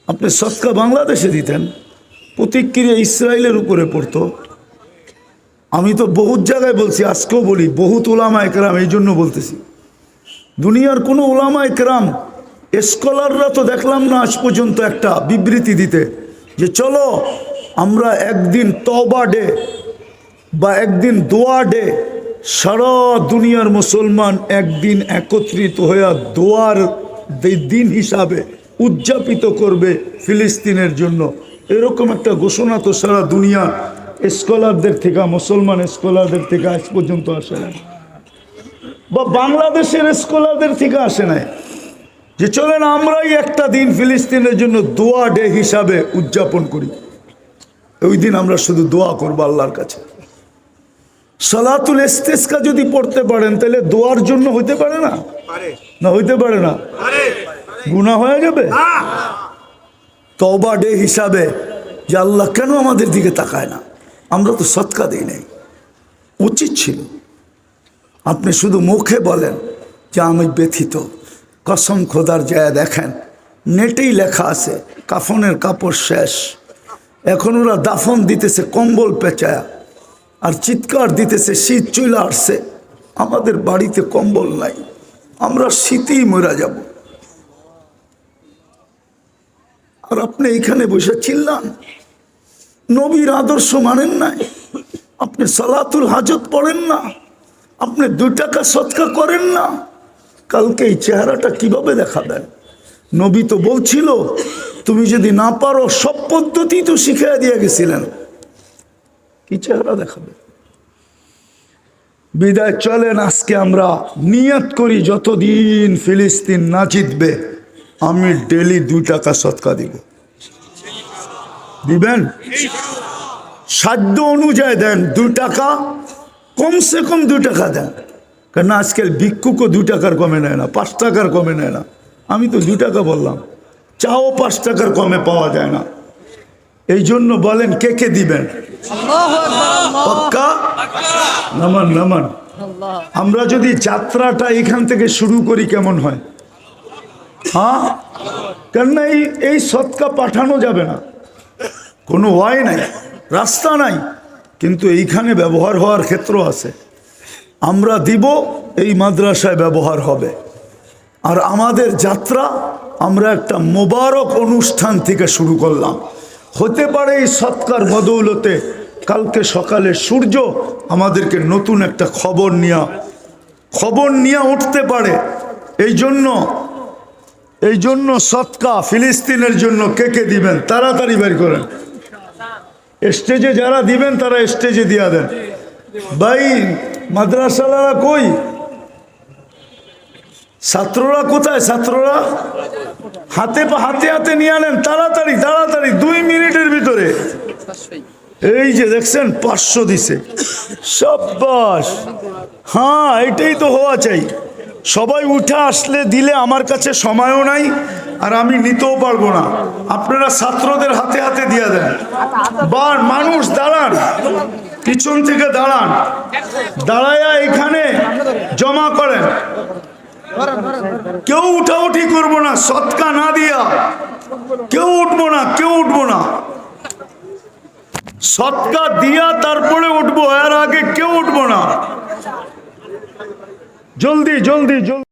আপনি সৎকা বাংলাদেশে দিতেন, প্রতিক্রিয়া ইসরায়েলের উপরে পড়তো। আমি তো বহুত জায়গায় বলছি, আজকেও বলি, বহুত ওলামা একরাম, এই জন্য বলতেছি দুনিয়ার কোনো ওলামা একরাম স্কলাররা তো দেখলাম না আজ পর্যন্ত একটা বিবৃতি দিতে যে চলো আমরা একদিন তওবা ডে বা একদিন দোয়া ডে, সারা দুনিয়ার মুসলমান একদিন একত্রিত হয়ে দোয়ার দিন হিসাবে উদযাপিত করবে ফিলিস্তিনের জন্য। এরকম একটা ঘোষণা তো সারা দুনিয়া স্কলারদের থেকে, মুসলমান স্কলারদের থেকে আজ পর্যন্ত আসে না, বা বাংলাদেশের স্কলারদের থেকে আসে নাই। যে চলেন আমরাই একটা দিন ফিলিস্তিনের জন্য দোয়া ডে হিসাবে উদযাপন করি। ওই দিন আমরা শুধু দোয়া করবো আল্লাহর কাছে। সালাতুল ইস্তিসকা যদি পড়তে পারেন তাহলে দোয়ার জন্য হইতে পারে না? না হইতে পারে না? গুনাহ হয়ে যাবে। তওবা ডে হিসাবে যে আল্লাহ কেন আমাদের দিকে তাকায় না, আমরা তো সদকা দিই নাই, উচিত ছিল। আপনি শুধু মুখে বলেন যে আমি ব্যথিত, কসম খোদার যায় দেখেন নেটেই লেখা আছে কাফনের কাপড় শেষ, এখন ওরা দাফন দিতেছে কম্বল পেঁচায়া, আর চিৎকার দিতেছে শীত চলে আসছে, আমাদের বাড়িতে কম্বল নাই, আমরা শীতেই মরা যাব। আর আপনি এইখানে বসে চিল্লান, নবীর আদর্শ মানেন নাই, আপনি সালাতুল হাজত পড়েন না, আপনি 2 টাকা সদকা করেন না, কালকে এই চেহারাটা কিভাবে দেখাবেন? নবী তো বলছিল তুমি যদি না পারো সব পদ্ধতি তো শিখিয়ে দিয়ে গেছিলেন, কি চেহারা দেখাবে? বিদায় চলেন আজকে আমরা নিয়ত করি যতদিন ফিলিস্তিন না জিতবে আমি ডেলি 2 টাকা সদকা দিব। দিবেন? সাধ্য অনুযায়ী দেন, 2 টাকা কমসে কম 2 টাকা দেন, কারণ আজকাল ভিক্ষুকও 2 টাকার কমে নেয় না, 5 টাকার কমে নেয় না। আমি তো 2 টাকা বললাম, চাও 5 টাকার কমে পাওয়া যায় না। এই জন্য বলেন কে কে দিবেন? পাক্কা? নামান নামান। আমরা যদি যাত্রাটা এখান থেকে শুরু করি কেমন হয়? হ্যাঁ, কেননা এই সদকা পাঠানো যাবে না, কোনো ওয়াই নাই, রাস্তা নাই, কিন্তু এইখানে ব্যবহার হওয়ার ক্ষেত্র আছে। আমরা দিব, এই মাদ্রাসায় ব্যবহার হবে। আর আমাদের যাত্রা আমরা একটা মোবারক অনুষ্ঠান থেকে শুরু করলাম। হতে পারে এই সৎকার বদৌলতে কালকে সকালে সূর্য আমাদেরকে নতুন একটা খবর নিয়ে উঠতে পারে। এই জন্য সৎকা ফিলিস্তিনের জন্য কে কে দিবেন তাড়াতাড়ি বের করেন। স্টেজে যারা দিবেন তারা স্টেজে দিয়া দেন। ভাই মাদ্রাসালারা কই? ছাত্ররা কোথায়? ছাত্ররা হাতে হাতে নিয়ে আনেন, তাড়াতাড়ি তাড়াতাড়ি, 2 মিনিটের ভিতরে। এই যে দেখছেন 500 দিছে, শাবাশ। হ্যাঁ, এটাই তো হওয়া চাই। সবাই উঠে আসলে দিলে আমার কাছে সময়ও নাই, আর আমি নিতেও পারবো না। আপনারা ছাত্রদের হাতে হাতে দিয়ে দেন। মানুষ দাঁড়ান, পিছন থেকে দাঁড়ান, দাঁড়ায়া এখানে জমা করেন। কেউ উঠাউঠি করবো না, সৎকা না দিয়া কেউ উঠবো না। সৎকা দিয়া তারপরে উঠবো, এর আগে কেউ উঠবো না। জলদি জলদি জলদি।